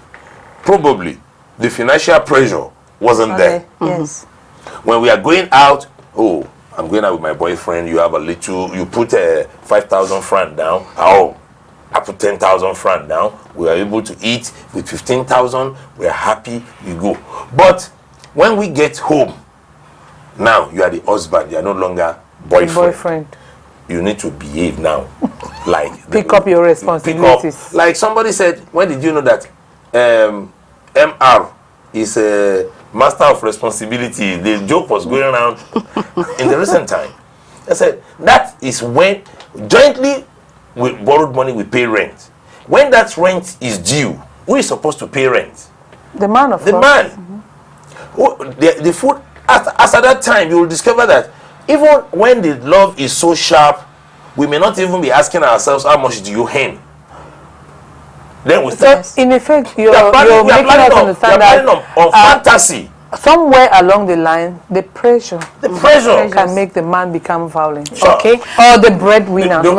Speaker 3: probably the financial pressure wasn't there.
Speaker 2: Yes.
Speaker 3: When we are going out, oh, I'm going out with my boyfriend. You have a little. You put 5,000 francs down. Oh, I put 10,000 francs down. We are able to eat with 15,000. We are happy. We go. But when we get home, now you are the husband. You are no longer boyfriend. You need to behave now. Like
Speaker 4: pick up your responsibilities.
Speaker 3: Like somebody said, when did you know that MR is a master of responsibility? The joke was going around in the recent time. I said that is when jointly we borrowed money, we pay rent. When that rent is due, who is supposed to pay rent?
Speaker 4: The man, of
Speaker 3: course. The man. The food. As at that time, you will discover that even when the love is so sharp, we may not even be asking ourselves, how much do you earn? Then we start.
Speaker 4: So in effect, you're making us understand that
Speaker 3: on fantasy.
Speaker 4: Somewhere along the line, the pressure can make the man become violent.
Speaker 1: Okay.
Speaker 4: Or the breadwinner.
Speaker 3: The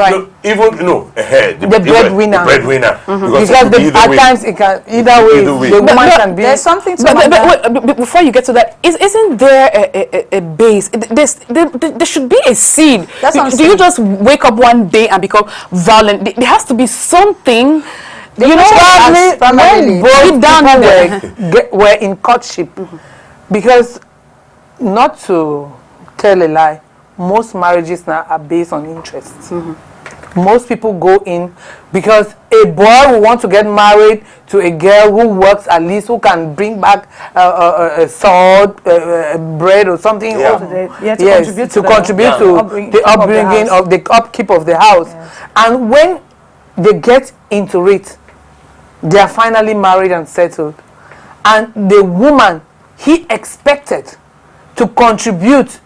Speaker 3: breadwinner.
Speaker 4: Because at times it can either way. The woman can be.
Speaker 2: There's something to
Speaker 1: but before you get to that, isn't there a base? There should be a seed. Do you just wake up one day and become violent? There has to be something.
Speaker 2: You know,
Speaker 4: probably when both people were in courtship. Because, not to tell a lie, most marriages now are based on interests. Most people go in because a boy will want to get married to a girl who works at least, who can bring back a sword, bread or something. To contribute to the upbringing of the upkeep of the house. Yes. And when they get into it, they are finally married and settled. And the woman he expected to contribute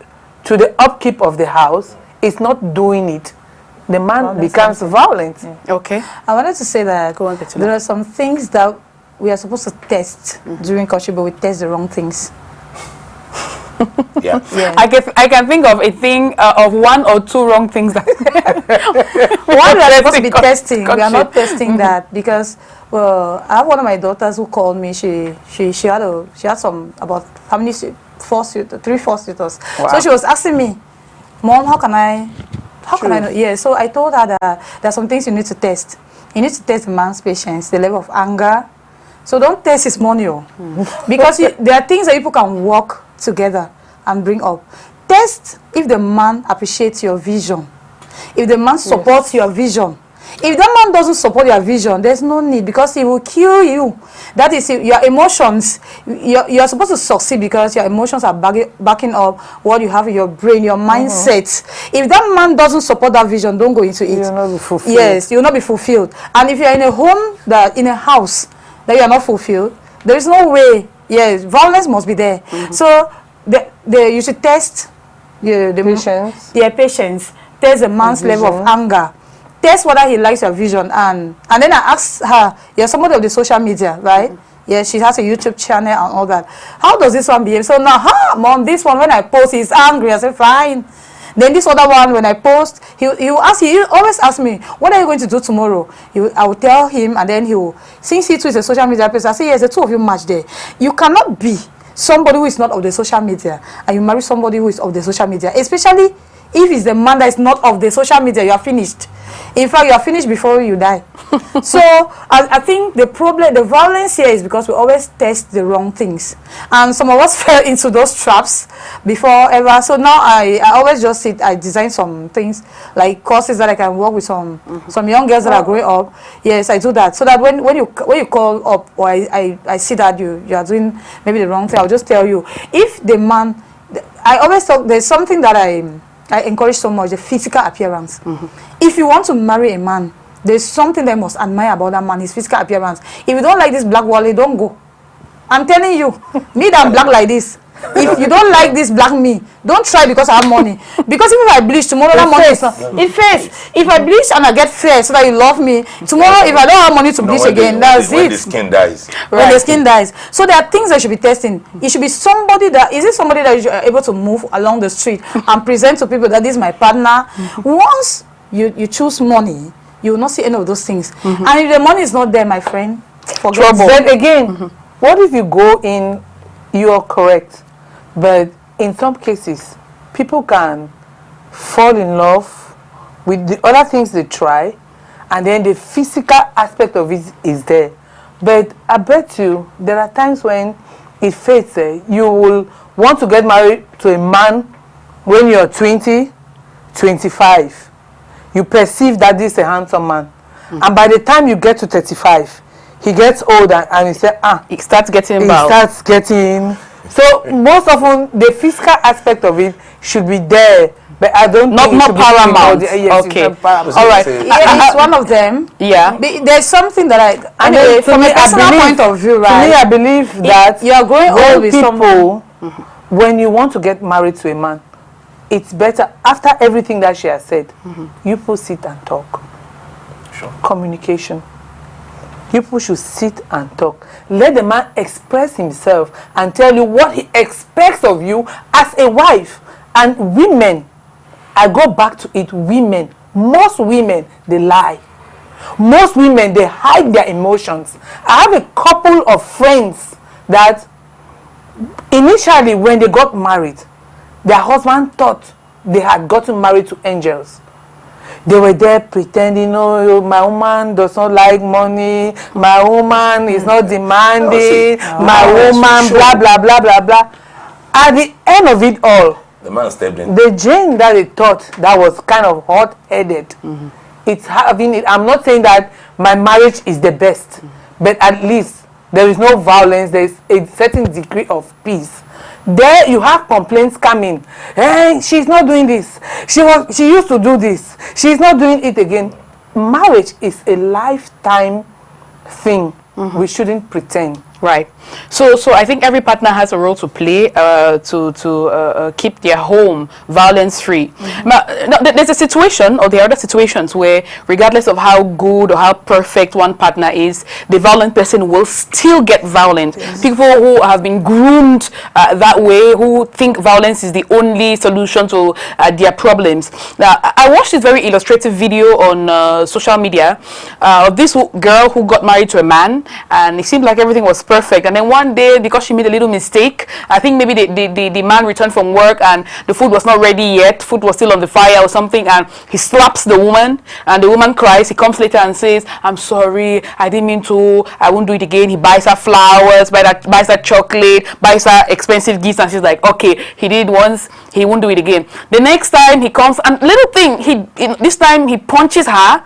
Speaker 4: to the upkeep of the house is not doing it. the man becomes violent.
Speaker 2: Yeah.
Speaker 1: Okay.
Speaker 2: I wanted to say that there are some things that we are supposed to test during courtship, but we test the wrong things.
Speaker 3: Yeah.
Speaker 2: Yeah.
Speaker 1: I can think of a thing of 1 or 2 wrong things that
Speaker 2: one we are supposed to be testing. We are not testing that because I have one of my daughters who called me. She had some about how many 3, 4 suitors.
Speaker 4: Wow.
Speaker 2: So she was asking me, Mom, how can I know? Yeah. So I told her that there are some things you need to test. You need to test the man's patience, the level of anger. So don't test his money, because there are things that people can work together and bring up. Test if the man appreciates your vision, if the man supports your vision. If that man doesn't support your vision, there's no need, because he will kill you. That is your emotions. You're supposed to succeed because your emotions are backing up what you have in your brain, your mindset. If that man doesn't support that vision, don't go into it.
Speaker 4: You'll not be fulfilled.
Speaker 2: Yes, you'll not be fulfilled. And if you're in a home, in a house that you are not fulfilled, there is no way. Yes, violence must be there. So you should test their patience. Test the man's level of anger. Test whether he likes your vision, and then I asked her, you're somebody of the social media, right? Yeah, she has a YouTube channel and all that. How does this one behave? So now, Mom, this one, when I post, he's angry. I said, fine. Then this other one, when I post, he always ask me, what are you going to do tomorrow? I will tell him, and then since he too is a social media person, I say, yes, the two of you match there. You cannot be somebody who is not of the social media, and you marry somebody who is of the social media, especially if it's the man that is not of the social media. You are finished. In fact, you are finished before you die. So I think the violence here is because we always test the wrong things, and some of us fell into those traps before ever. So now I always just sit. I design some things like courses that I can work with some young girls that are growing up. Yes, I do that, so that when you call up, or I see that you are doing maybe the wrong thing, I'll just tell you. If the man, I always talk. There's something that I encourage so much, the physical appearance. If you want to marry a man, there's something that you must admire about that man, his physical appearance. If you don't like this black wally, don't go. I'm telling you, me that I'm black like this. If you don't like this black me, don't try because I have money. Because if I bleach tomorrow, that money is not. In face, if I bleach and I get fair so that you love me, tomorrow if I don't have money to bleach again, that's it.
Speaker 3: When the skin dies.
Speaker 2: When the skin dies. So there are things that you should be testing. It should be somebody that you are able to move along the street and present to people that this is my partner. Once you choose money, you will not see any of those things. And if the money is not there, my friend, forget
Speaker 4: trouble. But again, what if you go in, you are correct, but in some cases, people can fall in love with the other things they try, and then the physical aspect of it is there. But I bet you there are times when it fades. You will want to get married to a man when you're 20, 25. You perceive that this is a handsome man. And by the time you get to 35, he gets older, and you say,
Speaker 1: he starts getting
Speaker 4: So most often the physical aspect of it should be there, but I don't
Speaker 1: not paramount.
Speaker 4: Yes,
Speaker 1: okay,
Speaker 4: all right.
Speaker 2: It's one of them.
Speaker 1: Yeah.
Speaker 2: There's something that anyway, from a personal point of view, right?
Speaker 4: To me, I believe that
Speaker 2: you are going old with
Speaker 4: people, when you want to get married to a man, it's better after everything that she has said. You people sit and talk.
Speaker 3: Sure.
Speaker 4: Communication. People should sit and talk. Let the man express himself and tell you what he expects of you as a wife. And women, I go back to it, women, most women, they lie. Most women, they hide their emotions. I have a couple of friends that initially when they got married, their husband thought they had gotten married to angels. They were there pretending, oh, my woman does not like money, my woman is not demanding, my woman, blah, blah, blah, blah, blah. At the end of it all,
Speaker 3: the man stepped in.
Speaker 4: the Jane that they thought that was kind of hot-headed, it's having it. I'm not saying that my marriage is the best, but at least there is no violence, there is a certain degree of peace. There you have complaints coming. Hey, she's not doing this. She used to do this. She's not doing it again. Marriage is a lifetime thing. We shouldn't pretend.
Speaker 1: Right. So I think every partner has a role to play to keep their home violence-free. Now, there's a situation, or there are other situations where, regardless of how good or how perfect one partner is, the violent person will still get violent. Yes. People who have been groomed that way, who think violence is the only solution to their problems. Now, I watched this very illustrative video on social media of this girl who got married to a man, and it seemed like everything was perfect, and then one day, because she made a little mistake, I think maybe the man returned from work and the food was not ready yet, food was still on the fire or something, and he slaps the woman, and the woman cries. He comes later and says, "I'm sorry, I didn't mean to, I won't do it again." He buys her flowers, buys her chocolate, buys her expensive gifts, and she's like, okay, he did it once, he won't do it again. The next time he comes, and little thing, this time he punches her,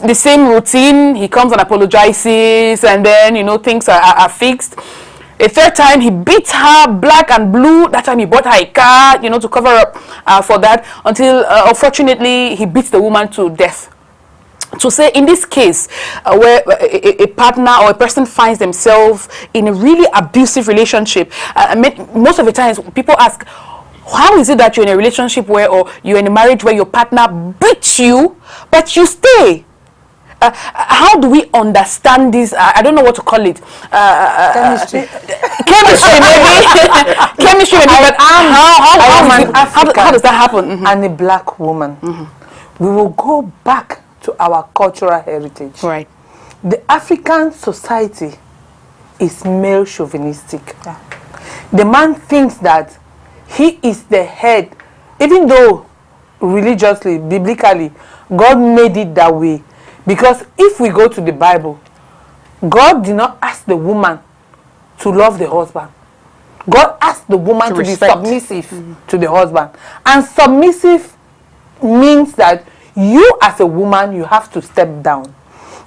Speaker 1: the same routine, he comes and apologizes, and then, you know, things are fixed. A third time he beats her black and blue. That time he bought her a car, you know, to cover up for that, until unfortunately he beats the woman to death. To say, in this case, where a partner or a person finds themselves in a really abusive relationship, most of the times people ask, how is it that you're in a relationship where, or you're in a marriage where your partner beats you, but you stay? How do we understand this? I don't know what to call it. Chemistry. Chemistry, maybe. Chemistry, maybe. But how does that happen?
Speaker 4: Mm-hmm. And a black woman. Mm-hmm. We will go back to our cultural heritage.
Speaker 1: Right.
Speaker 4: The African society is male chauvinistic. Yeah. The man thinks that he is the head, even though religiously, biblically, God made it that way. Because if we go to the Bible, God did not ask the woman to love the husband. God asked the woman to be submissive to the husband. And submissive means that you as a woman, you have to step down.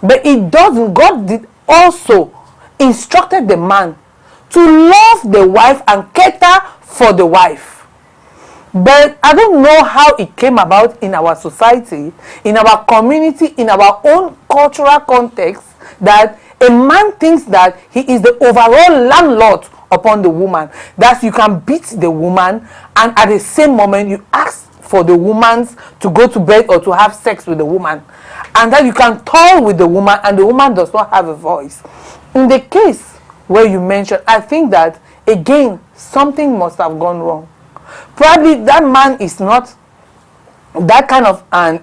Speaker 4: But it doesn't. God did also instructed the man to love the wife and cater for the wife. But I don't know how it came about in our society, in our community, in our own cultural context, that a man thinks that he is the overall landlord upon the woman. That you can beat the woman, and at the same moment you ask for the woman to go to bed or to have sex with the woman. And that you can toy with the woman, and the woman does not have a voice. In the case where you mentioned, I think that, again, something must have gone wrong. Probably that man is not that kind of an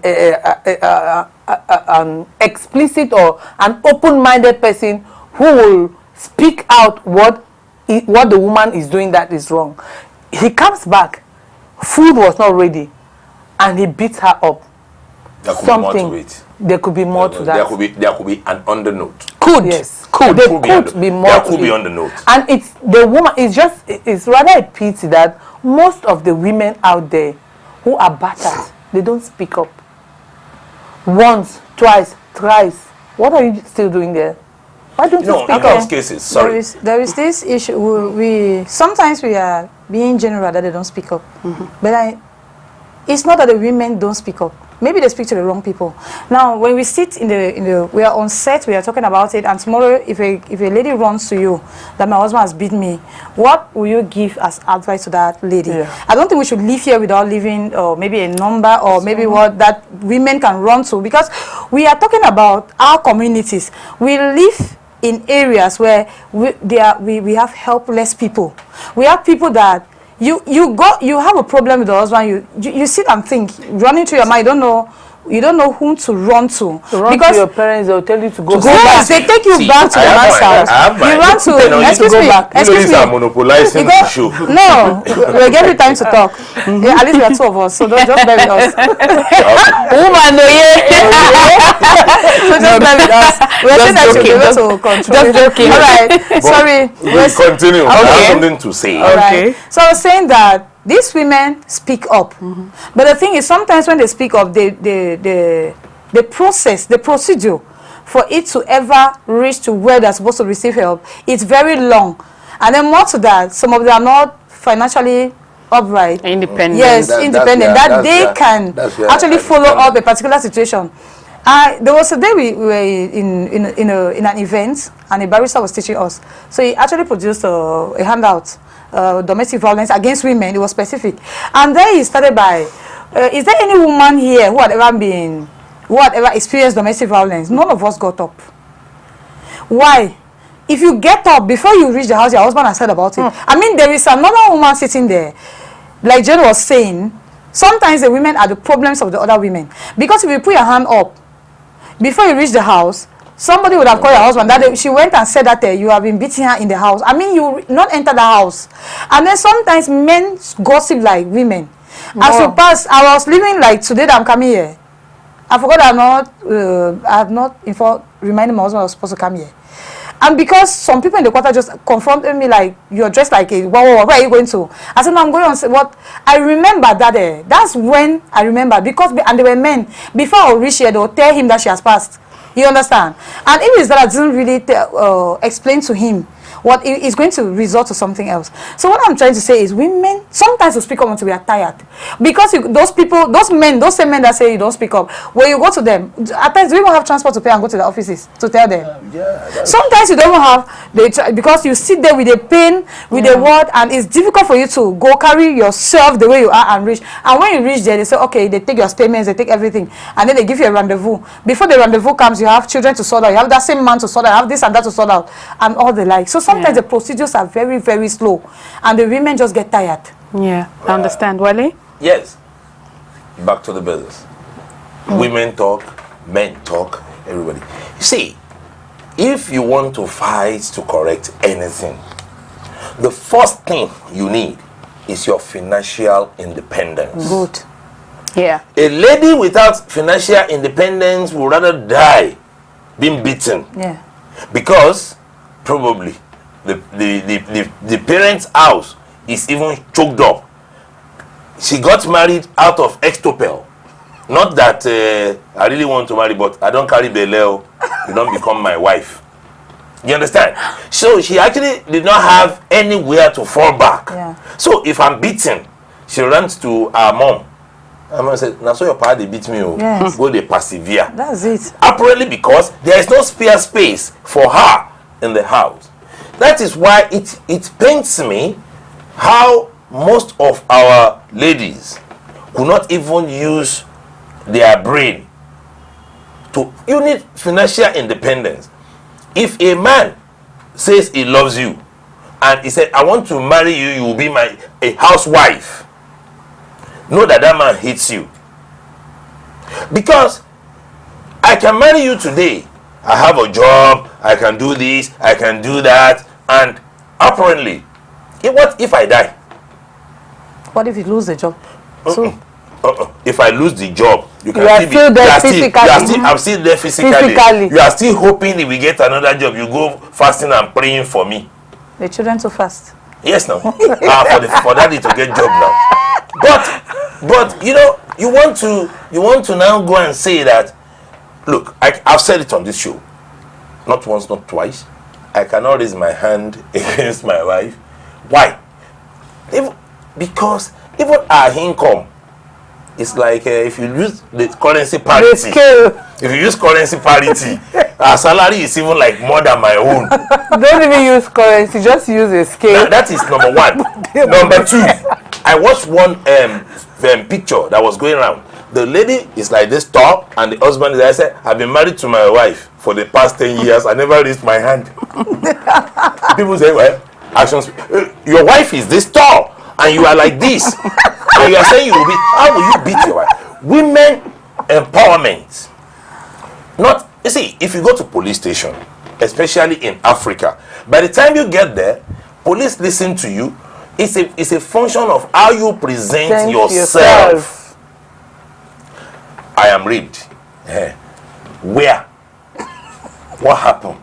Speaker 4: explicit or an open-minded person who will speak out what the woman is doing that is wrong. He comes back, food was not ready, and he beats her up.
Speaker 3: There could be more to it.
Speaker 4: There could be more to that.
Speaker 3: There could be an undernote.
Speaker 4: Could. Yes. Could. There could be more.
Speaker 3: There could be undernote.
Speaker 4: And it's the woman. It's rather a pity that most of the women out there who are battered, they don't speak up. Once, twice, thrice. What are you still doing there? Why don't you speak up?
Speaker 3: Cases, sorry.
Speaker 2: There is this issue. Sometimes we are being general that they don't speak up. But it's not that the women don't speak up. Maybe they speak to the wrong people. Now, when we sit we are on set, we are talking about it, and tomorrow, if a lady runs to you that my husband has beaten me, what will you give as advice to that lady? Yeah. I don't think we should live here without leaving, or maybe a number, or maybe what that women can run to, because we are talking about our communities. We live in areas where we have helpless people. We have people that you have a problem with the husband, you sit and think, running to your mind, you don't know whom to run to.
Speaker 4: Because to your parents, they'll tell you to go back.
Speaker 2: Yes, they take you back to the man's house. You run to, excuse me.
Speaker 3: Are monopolizing the show.
Speaker 2: No, we'll give you time to talk. Yeah, at least we are two of us, so don't just bear with us. Woman, no, so just bear with us. We're saying that you'll be able to control. Just joking. All right. Sorry.
Speaker 3: We'll continue. Okay. I have something to say.
Speaker 2: All right. So I was saying that these women speak up, but the thing is, sometimes when they speak up, the process, the procedure for it to ever reach to where they're supposed to receive help, it's very long. And then more to that, some of them are not financially upright.
Speaker 1: Independent.
Speaker 2: Yes, independent. That they can actually follow up a particular situation. There was a day we were in an event, and a barrister was teaching us. So he actually produced a handout, domestic violence against women. It was specific, and then he started by, is there any woman here who had ever experienced domestic violence? None of us got up. Why? If you get up before you reach the house, your husband has heard about it. I mean, there is another woman sitting there, like Jen was saying. Sometimes the women are the problems of the other women, because if you put your hand up before you reach the house, somebody would have called your husband that day. She went and said that you have been beating her in the house. I mean, you not enter the house. And then sometimes men gossip like women. As you pass, I was living like today that I'm coming here. I forgot I have not reminded my husband I was supposed to come here. And because some people in the quarter just confronted me like, you're dressed like a, where are you going to? I said, no, I'm going on. What? I remember that day. That's when I remember. Because, and there were men, before I reach here, they'll tell him that she has passed. You understand? And it is that I didn't really explain to him what is going to result to something else. So what I'm trying to say is, women sometimes will speak up until we are tired, because those people, those same men that say you don't speak up, when you go to them, at times we won't have transport to pay and go to the offices to tell them. Sometimes you don't have because you sit there with the pain, with the word, and it's difficult for you to go carry yourself the way you are and reach. And when you reach there, they say, okay, they take your statements, they take everything, and then they give you a rendezvous. Before the rendezvous comes, you have children to sort out, you have that same man to sort out, you have this and that to sort out, and all the like. So sometimes the procedures are very, very slow, and the women just get tired.
Speaker 1: Yeah, I understand. Wale?
Speaker 3: Yes. Back to the business. Women talk, men talk, everybody. You see, if you want to fight to correct anything, the first thing you need is your financial independence.
Speaker 2: Good.
Speaker 1: Yeah.
Speaker 3: A lady without financial independence would rather die being beaten.
Speaker 2: Yeah.
Speaker 3: Because probably the parents' house is even choked up. She got married out of extopel. Not that I really want to marry, but I don't carry beleo. You don't become my wife. You understand? So she actually did not have anywhere to fall back.
Speaker 2: Yeah.
Speaker 3: So if I'm beaten, she runs to her mom. Her mom said, "Now so your father they beat me.
Speaker 2: Yes.
Speaker 3: Go they persevere."
Speaker 2: That's it.
Speaker 3: Apparently because there is no spare space for her in the house. That is why it pains me how most of our ladies could not even use their brain to. You need financial independence. If a man says he loves you and he said, "I want to marry you, you will be a housewife," know that that man hates you. Because I can marry you today, I have a job, I can do this, I can do that, and apparently, what if I die?
Speaker 2: What if you lose the job? So
Speaker 3: If I lose the job, you can
Speaker 4: are still there physically.
Speaker 3: I'm still there physically. You are still hoping if we get another job, you go fasting and praying for me.
Speaker 2: the children too fast.
Speaker 3: Yes, now. For daddy to get job now. But you know, you want to now go and say that, look, I've said it on this show, not once, not twice. I cannot raise my hand against my wife. Why? Because even our income is like if you use the currency parity.
Speaker 4: The scale.
Speaker 3: If you use currency parity, our salary is even like more than my own.
Speaker 4: Don't even use currency, just use a scale.
Speaker 3: That is number one. Number two, I watched one picture that was going around. The lady is like this tall, and the husband is. I said, I've been married to my wife for the past 10 years. I never raised my hand. People say, well, actions. Your wife is this tall, and you are like this, and you are saying you will beat. How will you beat your wife? Women empowerment. Not, you see, if you go to police station, especially in Africa, by the time you get there, police listen to you. It's a function of how you present yourself. I am raped. Where? What happened?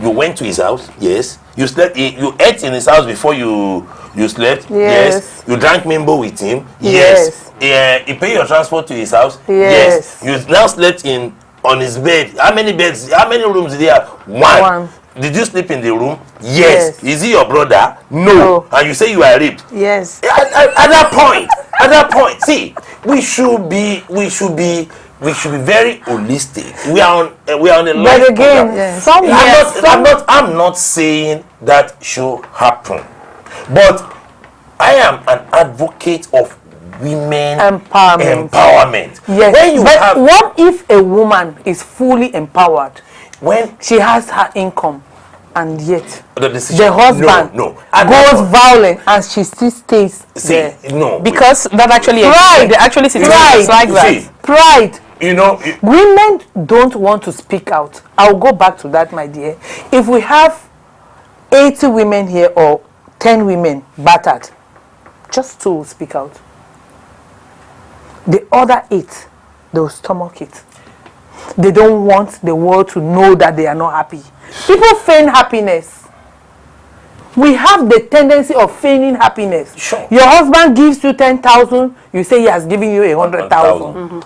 Speaker 3: You went to his house? Yes. You slept. You ate in his house before you slept?
Speaker 4: Yes.
Speaker 3: You drank mimbo with him?
Speaker 4: Yes.
Speaker 3: You pay your transport to his house?
Speaker 4: Yes.
Speaker 3: You now slept on his bed. How many beds? How many rooms did he have? One. Did you sleep in the room? Yes. Is he your brother? No. And you say you are raped?
Speaker 2: Yes.
Speaker 3: At that point, see, we should be we should be very holistic. We are on a live
Speaker 4: But again,
Speaker 3: program. I'm not saying that should happen, but I am an advocate of women empowerment.
Speaker 4: Yes, but what if a woman is fully empowered
Speaker 3: when
Speaker 4: she has her income and yet
Speaker 3: the
Speaker 4: husband goes violent and she still stays there?
Speaker 3: No,
Speaker 1: because that actually
Speaker 4: pride.
Speaker 1: They actually situations like that.
Speaker 4: Pride.
Speaker 3: You know,
Speaker 4: women don't want to speak out. I'll go back to that, my dear. If we have 80 women here or 10 women battered, just 2 will speak out. The other 8, they will stomach it. They don't want the world to know that they are not happy. People feign happiness. We have the tendency of feigning happiness.
Speaker 3: Sure.
Speaker 4: Your husband gives you 10,000, you say he has given you 100,000.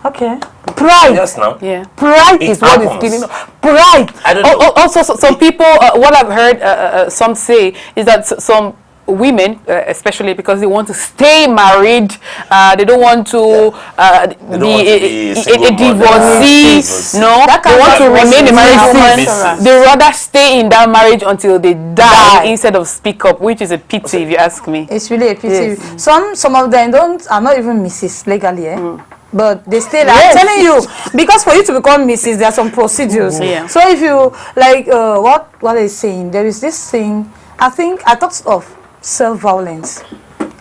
Speaker 2: Okay.
Speaker 4: Pride.
Speaker 3: Yes, now.
Speaker 1: Yeah.
Speaker 4: Pride
Speaker 3: It
Speaker 4: is what is
Speaker 3: happens.
Speaker 4: killing us. Pride.
Speaker 3: I don't know.
Speaker 1: Also, some people, what I've heard some say is that some women, especially because they want to stay married, they don't want to be a divorcee. No, they want to remain a married woman. They rather stay in that marriage until they die instead of speak up, which is a pity if you ask me.
Speaker 2: It's really a pity. Yes. Some of them are not even Mrs. legally, but they still I'm telling you, because for you to become Mrs. there are some procedures.
Speaker 1: Yeah.
Speaker 2: So if you like what is saying, there is this thing, I thought of self-violence.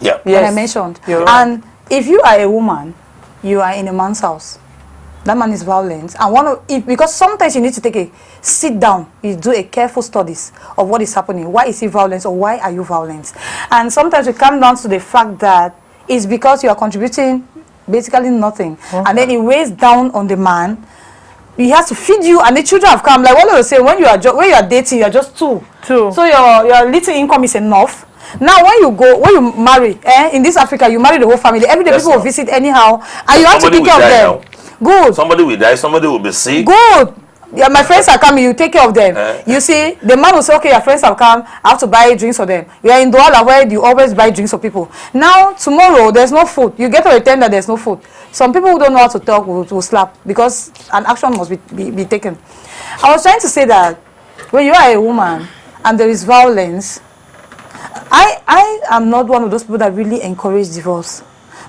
Speaker 3: Yeah.
Speaker 2: When I mentioned. And if you are a woman, you are in a man's house, that man is violent, and because sometimes you need to sit down, you do a careful studies of what is happening. Why is he violent, or why are you violent? And sometimes we come down to the fact that it's because you are contributing basically nothing, and then it weighs down on the man. He has to feed you, and the children have come. Like what I was saying, when you are dating, you are just two. So your little income is enough. Now when you marry, in this Africa, you marry the whole family. Every day people will visit anyhow, and you have to take care of them. Good.
Speaker 3: Somebody will die. Somebody will be sick.
Speaker 2: Good. Yeah, my friends are coming, you take care of them. You see, the man will say, okay, your friends have come, I have to buy drinks for them. You are in Douala where you always buy drinks for people. Now, tomorrow, there's no food. You get to attend that there's no food. Some people who don't know how to talk will slap because an action must be taken. I was trying to say that when you are a woman and there is violence, I am not one of those people that really encourage divorce,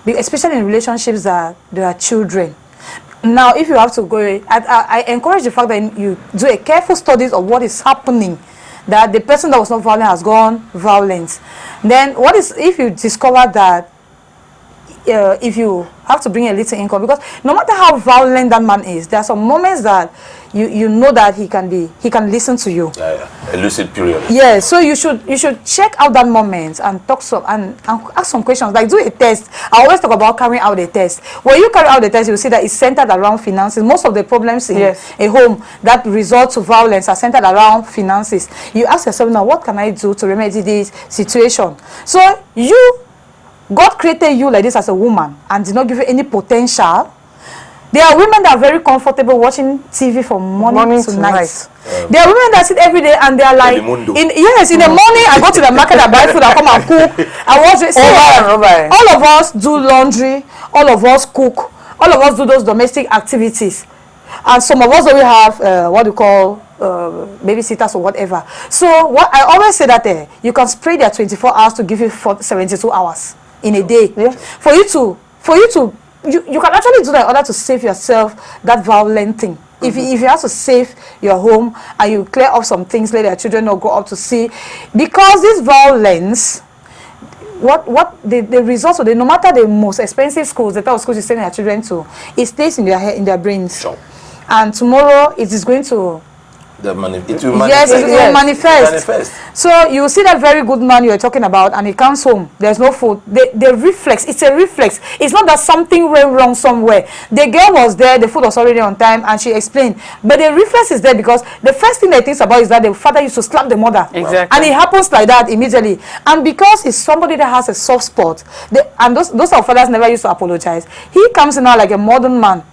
Speaker 2: especially in relationships that there are children. Now, if you have to go, I encourage the fact that you do a careful studies of what is happening, that the person that was not violent has gone violent. Then, what is if you discover that if you have to bring a little income, because no matter how violent that man is, there are some moments that you know that he can listen to you.
Speaker 3: A lucid period.
Speaker 2: Yeah, so you should check out that moment and talk and ask some questions, like do a test. I always talk about carrying out a test. When you carry out the test, you see that it's centered around finances. Most of the problems in a home that resort to violence are centered around finances. You ask yourself, now what can I do to remedy this situation? So God created you like this as a woman and did not give you any potential. There are women that are very comfortable watching TV from morning to night. There are women that sit every day and they are like, in the morning I go to the market, I buy food, I come and cook, I watch it. All of us do laundry, all of us cook, all of us do those domestic activities. And some of us don't have what we call babysitters or whatever. So what I always say that you can spray their 24 hours to give you 72 hours in a day. For you to you can actually do that in order to save yourself that violent thing. If you have to save your home and you clear up some things later, your children will go up to see, because this violence, what the results of no matter the most expensive schools, the type of schools you send your children to, it stays in their head, in their brains.
Speaker 3: Sure.
Speaker 2: And tomorrow it is going to
Speaker 3: it will manifest.
Speaker 2: Yes, it will manifest. So you see that very good man you are talking about, and he comes home, there's no food. The reflex, it's a reflex. It's not that something went wrong somewhere. The girl was there, the food was already on time, and she explained. But the reflex is there because the first thing they think about is that the father used to slap the mother.
Speaker 1: Exactly.
Speaker 2: And it happens like that immediately. And because it's somebody that has a soft spot, and those our fathers never used to apologize. He comes in now like a modern man,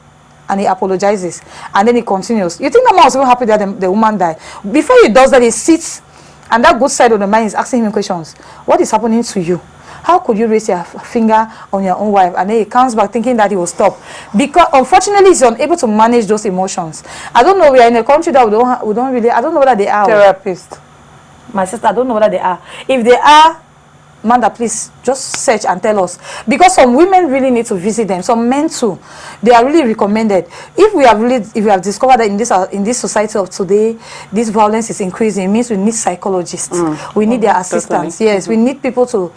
Speaker 2: and he apologizes, and then he continues. You think the man was so happy that the woman died? Before he does that, he sits, and that good side of the man is asking him questions. What is happening to you? How could you raise your finger on your own wife and then he comes back thinking that he will stop? Because unfortunately he's unable to manage those emotions. I don't know, we are in a country that we don't really, I don't know whether they are.
Speaker 4: Therapist.
Speaker 2: My sister, I don't know whether they are. If they are, Manda, please just search and tell us, because some women really need to visit them. Some men too, they are really recommended. If we have discovered that in this society of today, this violence is increasing, it means we need psychologists. We need their assistance. Totally. Yes, we need people to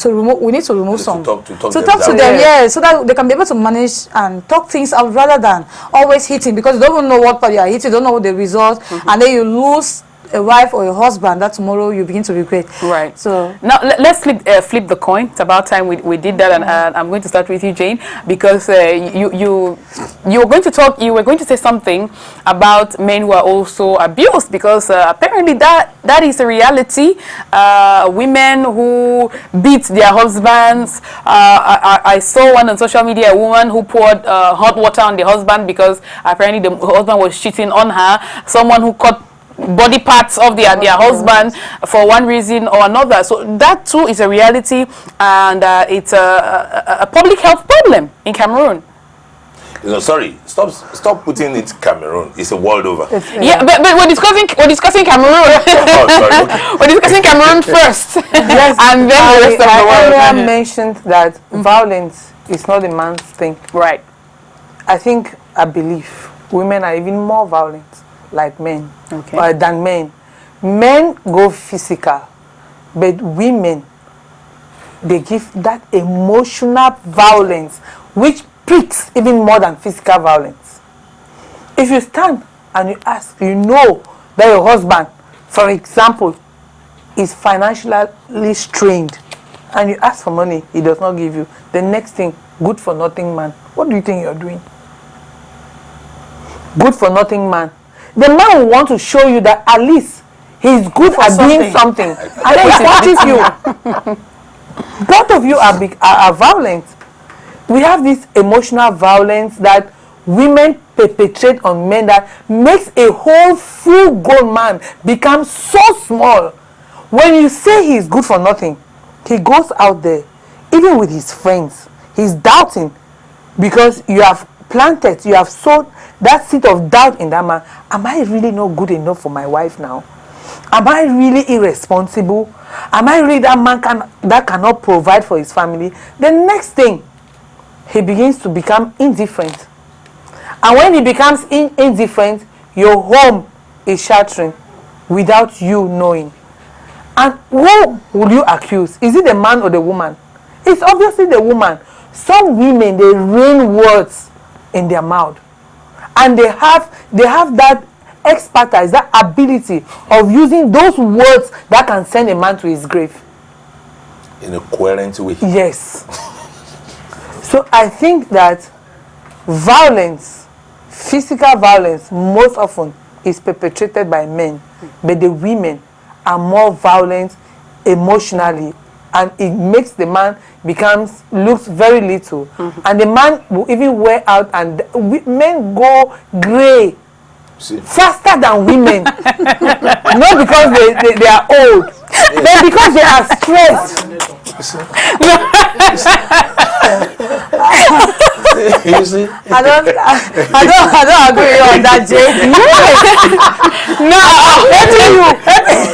Speaker 2: remove. We need to remove some
Speaker 3: to talk
Speaker 2: to them. Yeah, so that they can be able to manage and talk things out rather than always hitting, because you don't even know what part you are hitting, you don't know the result, and then you lose a wife or a husband that tomorrow you begin to regret.
Speaker 1: Right.
Speaker 2: So
Speaker 1: now let's flip the coin. It's about time we did that, and I'm going to start with you, Jane, because you were going to talk. You were going to say something about men who are also abused, because apparently that is a reality. Women who beat their husbands. I saw one on social media, a woman who poured hot water on the husband because apparently the husband was cheating on her. Someone who cut body parts of their husband for one reason or another. So that too is a reality, and it's a public health problem in Cameroon.
Speaker 3: Sorry, stop putting it Cameroon. It's a world over.
Speaker 1: Yeah, but we're discussing Cameroon.
Speaker 3: Oh, sorry. Okay.
Speaker 1: We're discussing Cameroon first.
Speaker 4: Yes,
Speaker 1: and then the rest of the world.
Speaker 4: I earlier mentioned that violence is not a man's thing.
Speaker 1: Right.
Speaker 4: I believe women are even more violent like men, than men. Men go physical, but women, they give that emotional violence which pricks even more than physical violence. If you stand and you ask, you know that your husband, for example, is financially strained, and you ask for money, he does not give you. The next thing, good for nothing man. What do you think you're doing? Good for nothing man. The man will want to show you that at least he's good at doing something, and then he punches you. Both of you are violent. We have this emotional violence that women perpetrate on men that makes a whole full-grown man become so small. When you say he's good for nothing, he goes out there, even with his friends, he's doubting, because you have planted, you have sowed that seed of doubt in that man. Am I really not good enough for my wife now? Am I really irresponsible? Am I really that man that cannot provide for his family? The next thing, he begins to become indifferent. And when he becomes indifferent, your home is shattering without you knowing. And who will you accuse? Is it the man or the woman? It's obviously the woman. Some women, they rain words in their mouth, and they have that expertise, that ability of using those words that can send a man to his grave
Speaker 3: in a coherent way.
Speaker 4: Yes. So I think that violence, physical violence, most often is perpetrated by men, but the women are more violent emotionally, and it makes the man looks very little, and the man will even wear out, and men go grey faster than women. Not because they are old, but because they are stressed.
Speaker 3: You see?
Speaker 2: I don't agree on that, Jay.
Speaker 4: No, I'm telling you,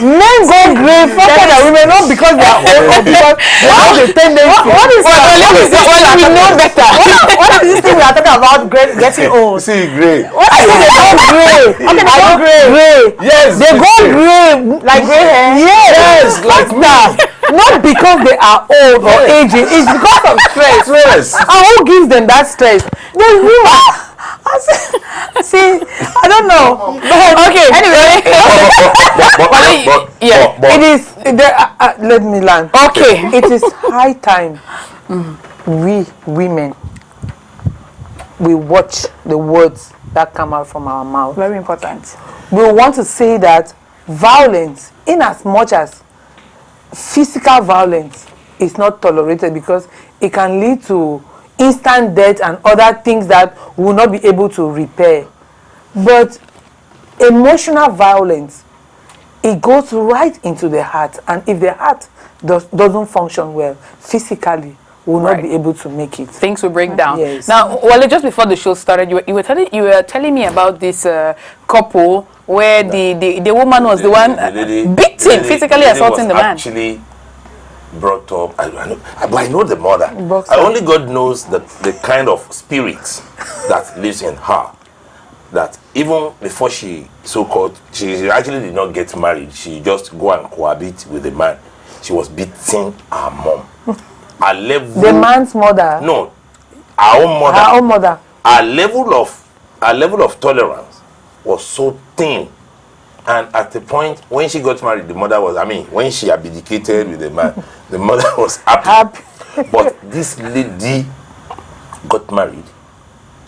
Speaker 4: men go grey faster than women, not because they are old, or because they have a tendency.
Speaker 2: What is
Speaker 4: we know better.
Speaker 2: What is this thing we are talking about? Getting old.
Speaker 3: See, grey.
Speaker 2: What is it? They go grey. Okay, they go grey.
Speaker 3: Yes.
Speaker 4: They go grey,
Speaker 2: like grey hair.
Speaker 4: Yes, like that. Not because they are old or aging, it's because of stress. And who gives them that stress? The woman. See, I don't know. But okay, anyway. It is, let me land.
Speaker 1: Okay.
Speaker 4: It is high time we women, we watch the words that come out from our mouth.
Speaker 2: Very important.
Speaker 4: We want to say that violence, in as much as physical violence is not tolerated, because it can lead to instant death and other things that we will not be able to repair. But emotional violence it goes right into the heart, and if the heart doesn't function well physically, will not be able to make it.
Speaker 1: Things will break down.
Speaker 4: Yes.
Speaker 1: Now, well, just before the show started, you were telling me about this couple where the woman was the one beating, physically assaulting the man.
Speaker 3: Actually brought up, I know the mother. Only God knows the kind of spirit that lives in her. That even before she actually did not get married, she just go and cohabit with the man. She was beating her mom.
Speaker 4: The man's mother?
Speaker 3: No, our own mother.
Speaker 4: Her own mother.
Speaker 3: Our level of tolerance was so thin. And at the point when she got married, the mother was, when she abdicated with the man, the mother was happy. But this lady got married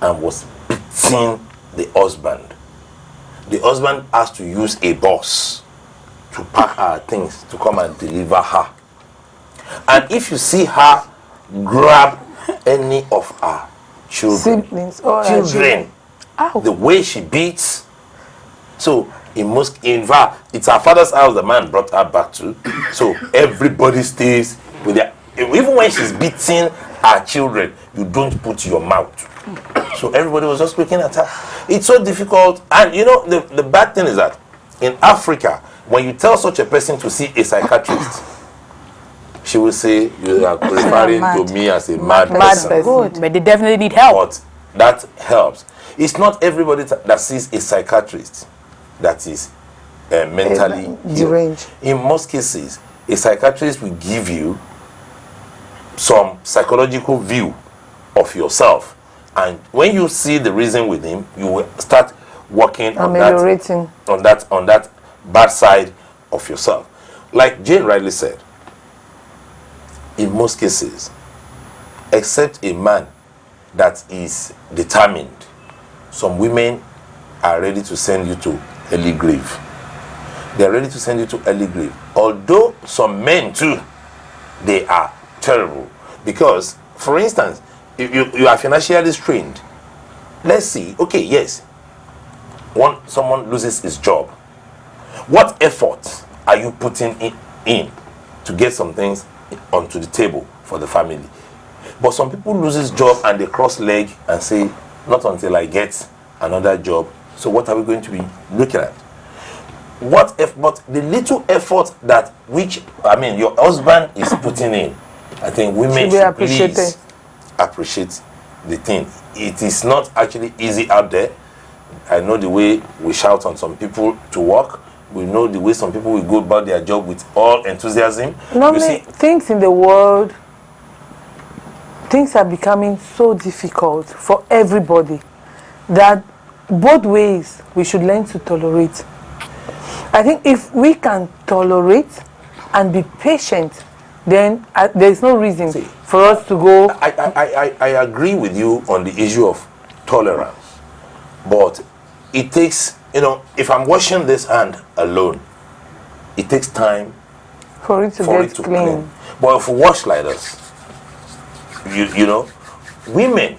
Speaker 3: and was beating the husband. The husband has to use a bus to pack her things to come and deliver her. And if you see her grab any of her children, the way she beats, so in fact, it's her father's house the man brought her back to. So everybody stays with their, even when she's beating her children, you don't put your mouth. So everybody was just looking at her. It's so difficult. And you know, the bad thing is that in Africa, when you tell such a person to see a psychiatrist, she will say, you are referring to me as a mad person.
Speaker 1: Good. But they definitely need help.
Speaker 3: But that helps. It's not everybody that sees a psychiatrist that is mentally deranged. In most cases, a psychiatrist will give you some psychological view of yourself. And when you see the reason with him, you will start working on that bad side of yourself. Like Jane rightly said, in most cases, except a man that is determined, some women are ready to send you to early grave. They are ready to send you to early grave. Although some men too, they are terrible. Because, for instance, if you are financially strained, let's see, okay, yes, someone loses his job. What effort are you putting in to get some things onto the table for the family? But some people lose his job and they cross leg and say, not until I get another job. So what are we going to be looking at? But the little effort that your husband is putting in, I think women should please appreciate the thing. It is not actually easy out there. I know the way we shout on some people to work. We know the way some people will go about their job with all enthusiasm.
Speaker 4: Normally, things in the world, things are becoming so difficult for everybody that both ways we should learn to tolerate. I think if we can tolerate and be patient, then there is no reason for us to go.
Speaker 3: I agree with you on the issue of tolerance, but it takes, if I'm washing this hand alone, it takes time
Speaker 4: for it to get clean.
Speaker 3: But if we wash like this, women,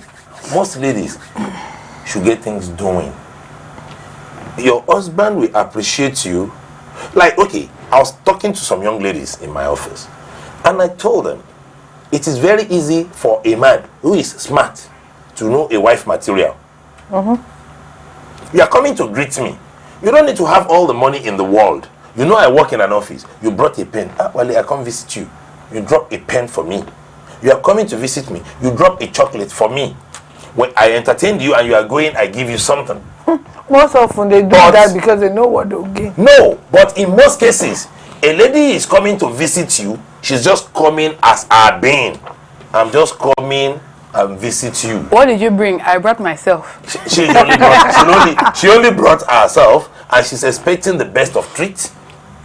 Speaker 3: most ladies should get things doing. Your husband will appreciate you. Like, okay, I was talking to some young ladies in my office, and I told them, it is very easy for a man who is smart to know a wife material. You are coming to greet me. You don't need to have all the money in the world. You know I work in an office. You brought a pen. Wale, I come visit you. You drop a pen for me. You are coming to visit me. You drop a chocolate for me. When I entertained you and you are going, I give you something.
Speaker 4: Most often they do that because they know what they'll gain.
Speaker 3: No, but in most cases, a lady is coming to visit you. She's just coming as her being. I'm just coming and visit you.
Speaker 1: What did you bring? I brought myself.
Speaker 3: She only brought herself, and she's expecting the best of treats.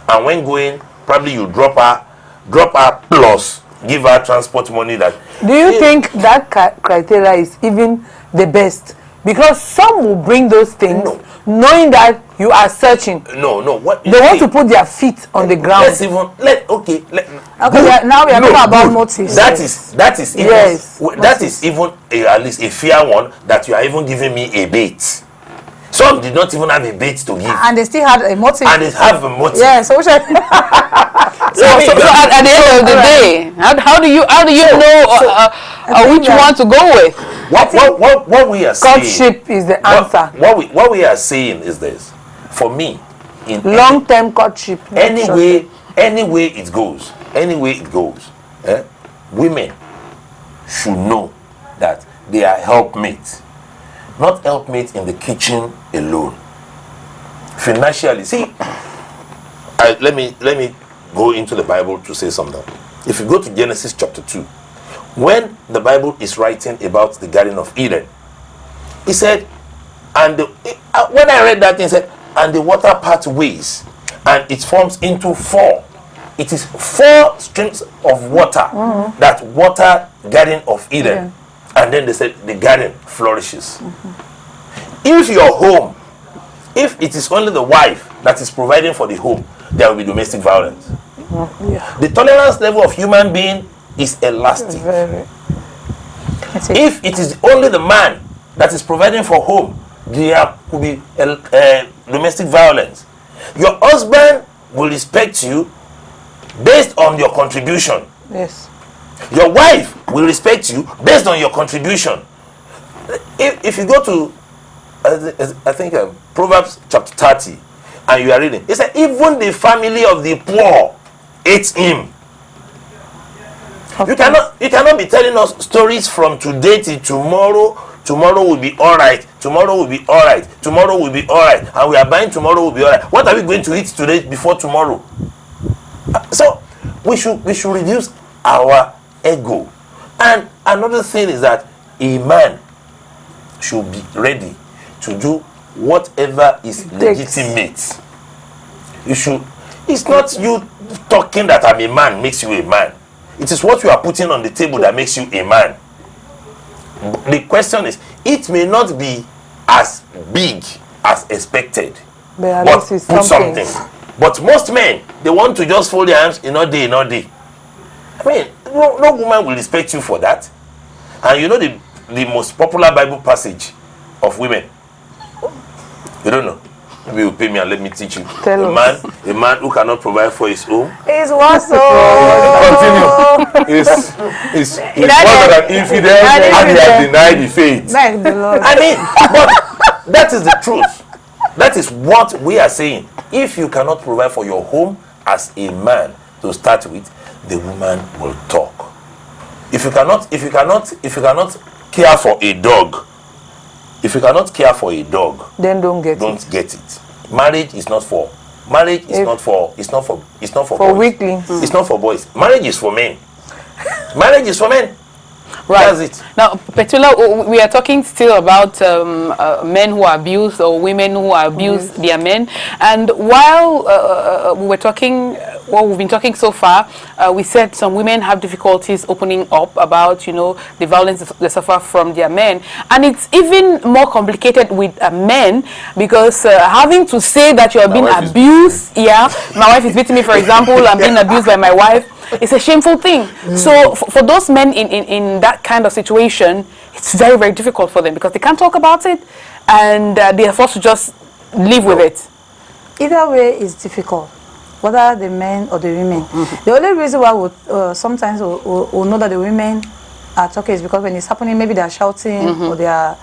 Speaker 3: And when going, probably you drop her plus give her transport money. That
Speaker 4: do you think that criteria is even the best? Because some will bring those things knowing that you are searching.
Speaker 3: No. What
Speaker 4: they want to put their feet on the ground.
Speaker 3: Let's even
Speaker 2: now we are talking about motives.
Speaker 3: That is even at least a fair one, that you are even giving me a bait. Some did not even have a bait to give.
Speaker 2: And they still had a motive.
Speaker 3: And they have a motive.
Speaker 2: Yeah, so
Speaker 1: So at the end of the day, how do you know which one to go with?
Speaker 3: What we are saying,
Speaker 4: courtship is the answer.
Speaker 3: What we are saying is this. For me, in
Speaker 4: long-term courtship.
Speaker 3: Any way it goes, women should know that they are helpmates, not helpmates in the kitchen alone. Financially, see, let me go into the Bible to say something. If you go to Genesis chapter 2, when the Bible is writing about the Garden of Eden, he said, when I read that, he said, and the water part ways, and it forms into 4. It is 4 streams of water that water Garden of Eden. And then they said the garden flourishes. If your home, if it is only the wife that is providing for the home, there will be domestic violence. The tolerance level of human being is elastic. If it is only the man that is providing for home, there could be domestic violence. Your husband will respect you based on your contribution.
Speaker 4: Yes.
Speaker 3: Your wife will respect you based on your contribution. If you go to, I think Proverbs chapter 30, and you are reading, it said, even the family of the poor hates him. You cannot be telling us stories from today till tomorrow. Tomorrow will be all right. Tomorrow will be all right. Tomorrow will be all right. And we are buying tomorrow will be all right. What are we going to eat today before tomorrow? So we should reduce our ego. And another thing is that a man should be ready to do whatever is legitimate. It's not you talking that I'm a man makes you a man. It is what you are putting on the table that makes you a man. The question is, it may not be as big as expected, but put something. But most men, they want to just fold their arms in all day. I mean, no woman will respect you for that. And you know the most popular Bible passage of women? You don't know? Maybe you pay me and let me teach you. A man who cannot provide for his own
Speaker 2: is what so.
Speaker 3: Continue. Is more than an infidel, and he has denied the faith. I mean, but that is the truth. That is what we are saying. If you cannot provide for your home as a man to start with, the woman will talk. If you cannot care for a dog,
Speaker 4: then don't get
Speaker 3: it. Marriage is not for boys.
Speaker 4: Weaklings.
Speaker 3: It's not for boys. Marriage is for men.
Speaker 1: Right.
Speaker 3: That's it.
Speaker 1: Now, Petula, we are talking still about men who are abused or women who are abused their men. And while we've been talking so far, we said some women have difficulties opening up about, the violence they suffer from their men. And it's even more complicated with men because having to say that you are being abused, my wife is beating me, for example, I'm being abused by my wife. It's a shameful thing. So for those men in that kind of situation, it's very, very difficult for them because they can't talk about it and they are forced to just live with it.
Speaker 2: Either way is difficult, whether the men or the women. The only reason why we sometimes we'll know that the women are talking is because when it's happening, maybe they are shouting or they are,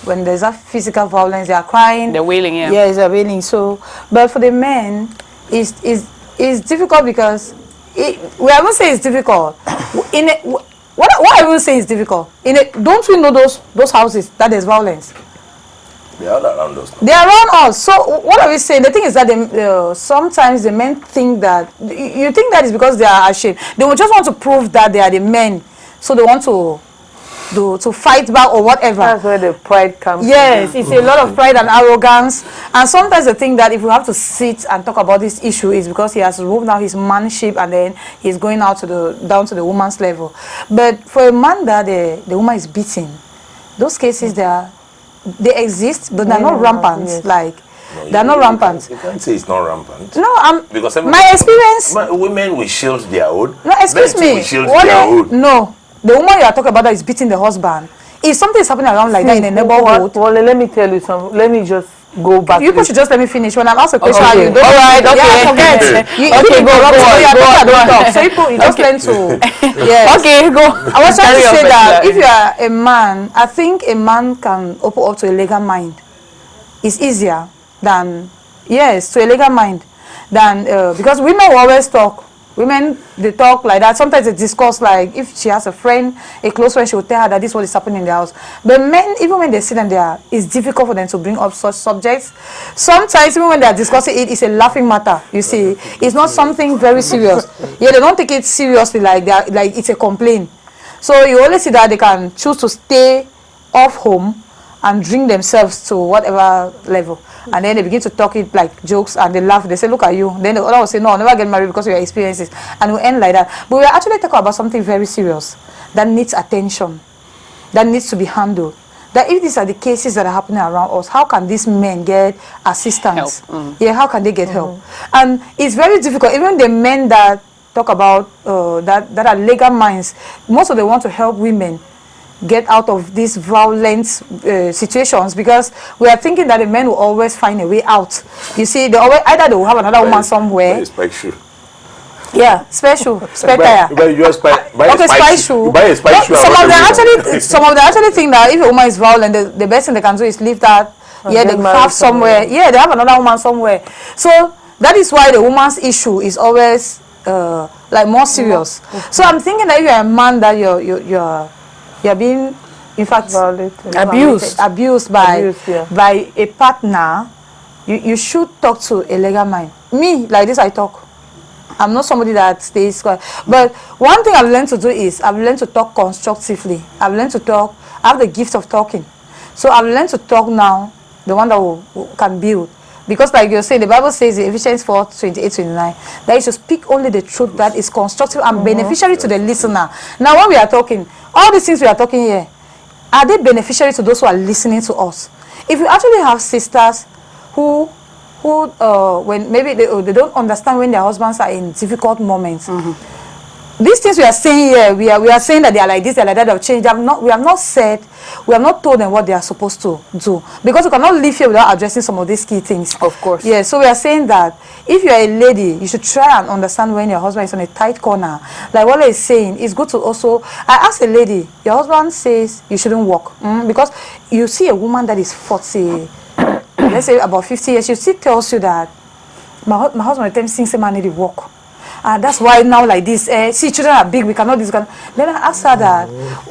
Speaker 2: when there's a physical violence, they are crying.
Speaker 1: They're wailing,
Speaker 2: Yes, they're wailing. So, but for the men, it's difficult because we haven't say it's difficult. What I will say is difficult. Don't we know those houses that there's violence?
Speaker 3: They are all around us.
Speaker 2: They are around us. So what are we saying? The thing is that sometimes the men think that you think that is because they are ashamed. They will just want to prove that they are the men, so they want to fight back or whatever.
Speaker 4: That's where the pride comes.
Speaker 2: Yes, it's a lot of pride and arrogance. And sometimes the thing that if we have to sit and talk about this issue is because he has removed now his manship and then he's going out down to the woman's level. But for a man that the woman is beaten, those cases they exist, but they're not rampant.
Speaker 3: Yes.
Speaker 2: They're not rampant.
Speaker 3: You can't say it's not rampant.
Speaker 2: No,
Speaker 3: because
Speaker 2: my experience.
Speaker 3: Women will shield their own.
Speaker 2: No, excuse me.
Speaker 3: No.
Speaker 2: The woman you are talking about that is beating the husband if something is happening around like that in a neighborhood.
Speaker 4: Well, let me tell you something. Let me just go back.
Speaker 2: You should just let me finish. When I'm asked a question,
Speaker 4: okay.
Speaker 2: you don't.
Speaker 4: All right, okay.
Speaker 2: Yeah, forget.
Speaker 4: Okay, go on.
Speaker 2: So you just learn to. Yes.
Speaker 1: Okay, go.
Speaker 2: I was trying to say that if you are a man, I think a man can open up to a legal mind. It's easier than to a legal mind than because women will always talk. Women, they talk like that. Sometimes they discuss, like, if she has a friend, a close friend, she will tell her that this is what is happening in the house. But men, even when they sit down there, it's difficult for them to bring up such subjects. Sometimes, even when they are discussing it, it's a laughing matter, you see. It's not something very serious. Yeah, they don't take it seriously, like it's a complaint. So you always see that they can choose to stay off home and drink themselves to whatever level. And then they begin to talk it like jokes and they laugh. They say, look at you. Then the other will say, no, I'll never get married because of your experiences. And we end like that. But we're actually talking about something very serious that needs attention, that needs to be handled. That if these are the cases that are happening around us, how can these men get assistance? Yeah, how can they get help? And it's very difficult. Even the men that talk about that are legal minds, most of them want to help women get out of these violent situations, because we are thinking that the men will always find a way out. You see, either they will have another woman somewhere.
Speaker 3: Spike shoe.
Speaker 2: Yeah, special, spare tire.
Speaker 3: You buy a spike shoe. You buy a spike shoe.
Speaker 2: Some of them actually think that if a woman is violent, the best thing they can do is leave that. Yeah, they have somewhere. Yeah, they have another woman somewhere. So that is why the woman's issue is always like more serious. So I'm thinking that if you're a man, that you're being, in fact, abused by a partner, you should talk to a legal mind. Me, like this, I talk. I'm not somebody that stays quiet. But one thing I've learned to do is I've learned to talk constructively. I've learned to talk. I have the gift of talking. So I've learned to talk now, the one that can build. Because like you're saying, the Bible says in Ephesians 4:28-29, that you should speak only the truth that is constructive and beneficiary to the listener. Now when we are talking, all these things we are talking here, are they beneficiary to those who are listening to us? If you actually have sisters who when maybe they don't understand when their husbands are in difficult moments, these things we are saying here, we are saying that they are like this, they are like that, they have changed. We have not told them what they are supposed to do, because you cannot live here without addressing some of these key things.
Speaker 4: Of course.
Speaker 2: Yeah, so we are saying that if you are a lady, you should try and understand when your husband is on a tight corner. Like what is saying, it's good to also, I asked a lady, your husband says you shouldn't work, because you see a woman that is 40, let's say about 50 years, she still tells you that my husband at times thinks a man need to work. And that's why now like this, see, children are big, we cannot this. Then I asked her that,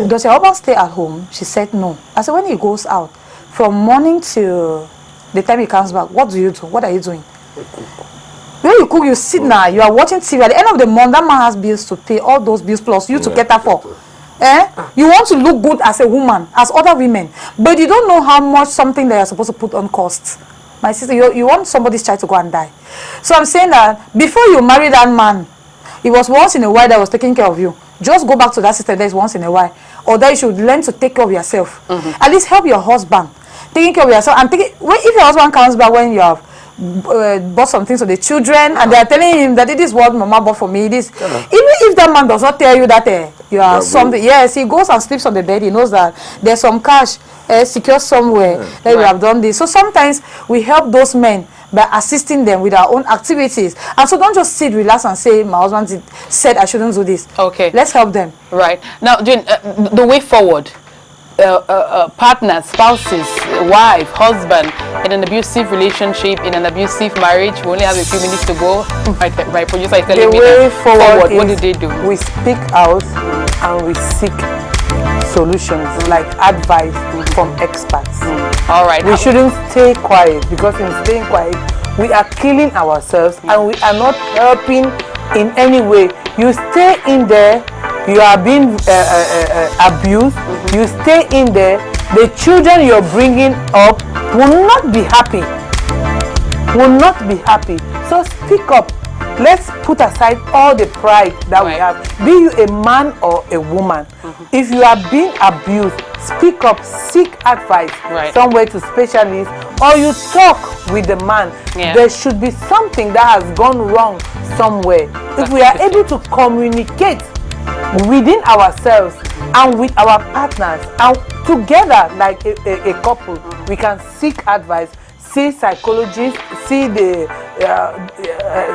Speaker 2: does your husband stay at home? She said no. I said, when he goes out, from morning till the time he comes back, what do you do? What are you doing? When you cook, you sit now, you are watching TV. At the end of the month, that man has bills to pay, all those bills plus you to get her for. You want to look good as a woman, as other women, but you don't know how much something that you're supposed to put on costs. My sister, you want somebody's child to go and die. So I'm saying that before you marry that man, it was once in a while that was taking care of you. Just go back to that system that is once in a while. Or that you should learn to take care of yourself. At least help your husband. Taking care of yourself. And if your husband comes back when you have bought some things for the children, and they are telling him that it is what Mama bought for me. Even if that man does not tell you that you are something, yes, he goes and sleeps on the bed. He knows that there's some cash secure somewhere that we have done this. So sometimes we help those men by assisting them with our own activities. And so don't just sit, relax, and say, my husband said I shouldn't do this. Okay. Let's help them.
Speaker 1: Right. Now, Jane, the way forward, partners, spouses, wife, husband, in an abusive relationship, in an abusive marriage, we only have a few minutes to go. My producer is telling me
Speaker 4: the way forward,
Speaker 1: what do they do?
Speaker 4: We speak out and we seek solutions, like advice from experts.
Speaker 1: All right.
Speaker 4: We shouldn't stay quiet, because in staying quiet, we are killing ourselves and we are not helping in any way. You stay in there, you are being abused, you stay in there, the children you're bringing up will not be happy. So speak up. Let's put aside all the pride that we have. Be you a man or a woman. If you are being abused, speak up, seek advice somewhere to specialists, or you talk with the man. There should be something that has gone wrong somewhere. If we are able to communicate within ourselves and with our partners, and together, like a couple, we can seek advice, see psychologists, see the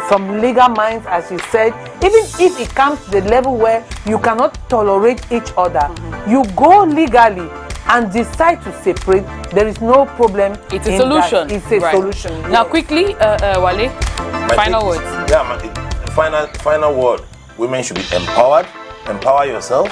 Speaker 4: some legal minds, as you said. Even if it comes to the level where you cannot tolerate each other, you go legally and decide to separate. There is no problem.
Speaker 1: It's a solution.
Speaker 4: It's a solution. Yes.
Speaker 1: Now, quickly, Wale, final words.
Speaker 3: Final word. Women should be empowered. Empower yourself.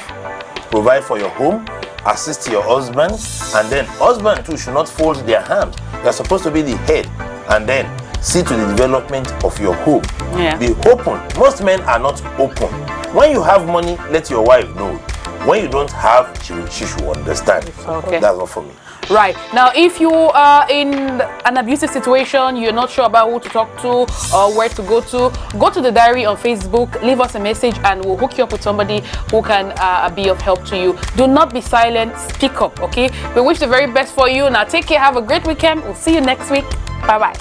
Speaker 3: Provide for your home. Assist your husband. And then husband too should not fold their hands. They're supposed to be the head. And then see to the development of your home.
Speaker 1: Yeah.
Speaker 3: Be open. Most men are not open. When you have money, let your wife know. When you don't have, she should understand.
Speaker 1: Okay.
Speaker 3: That's all for me.
Speaker 1: Right. Now, if you are in an abusive situation, you're not sure about who to talk to or where to go to the diary on Facebook, leave us a message, and we'll hook you up with somebody who can be of help to you. Do not be silent. Speak up, okay? We wish the very best for you. Now, take care. Have a great weekend. We'll see you next week. Bye-bye.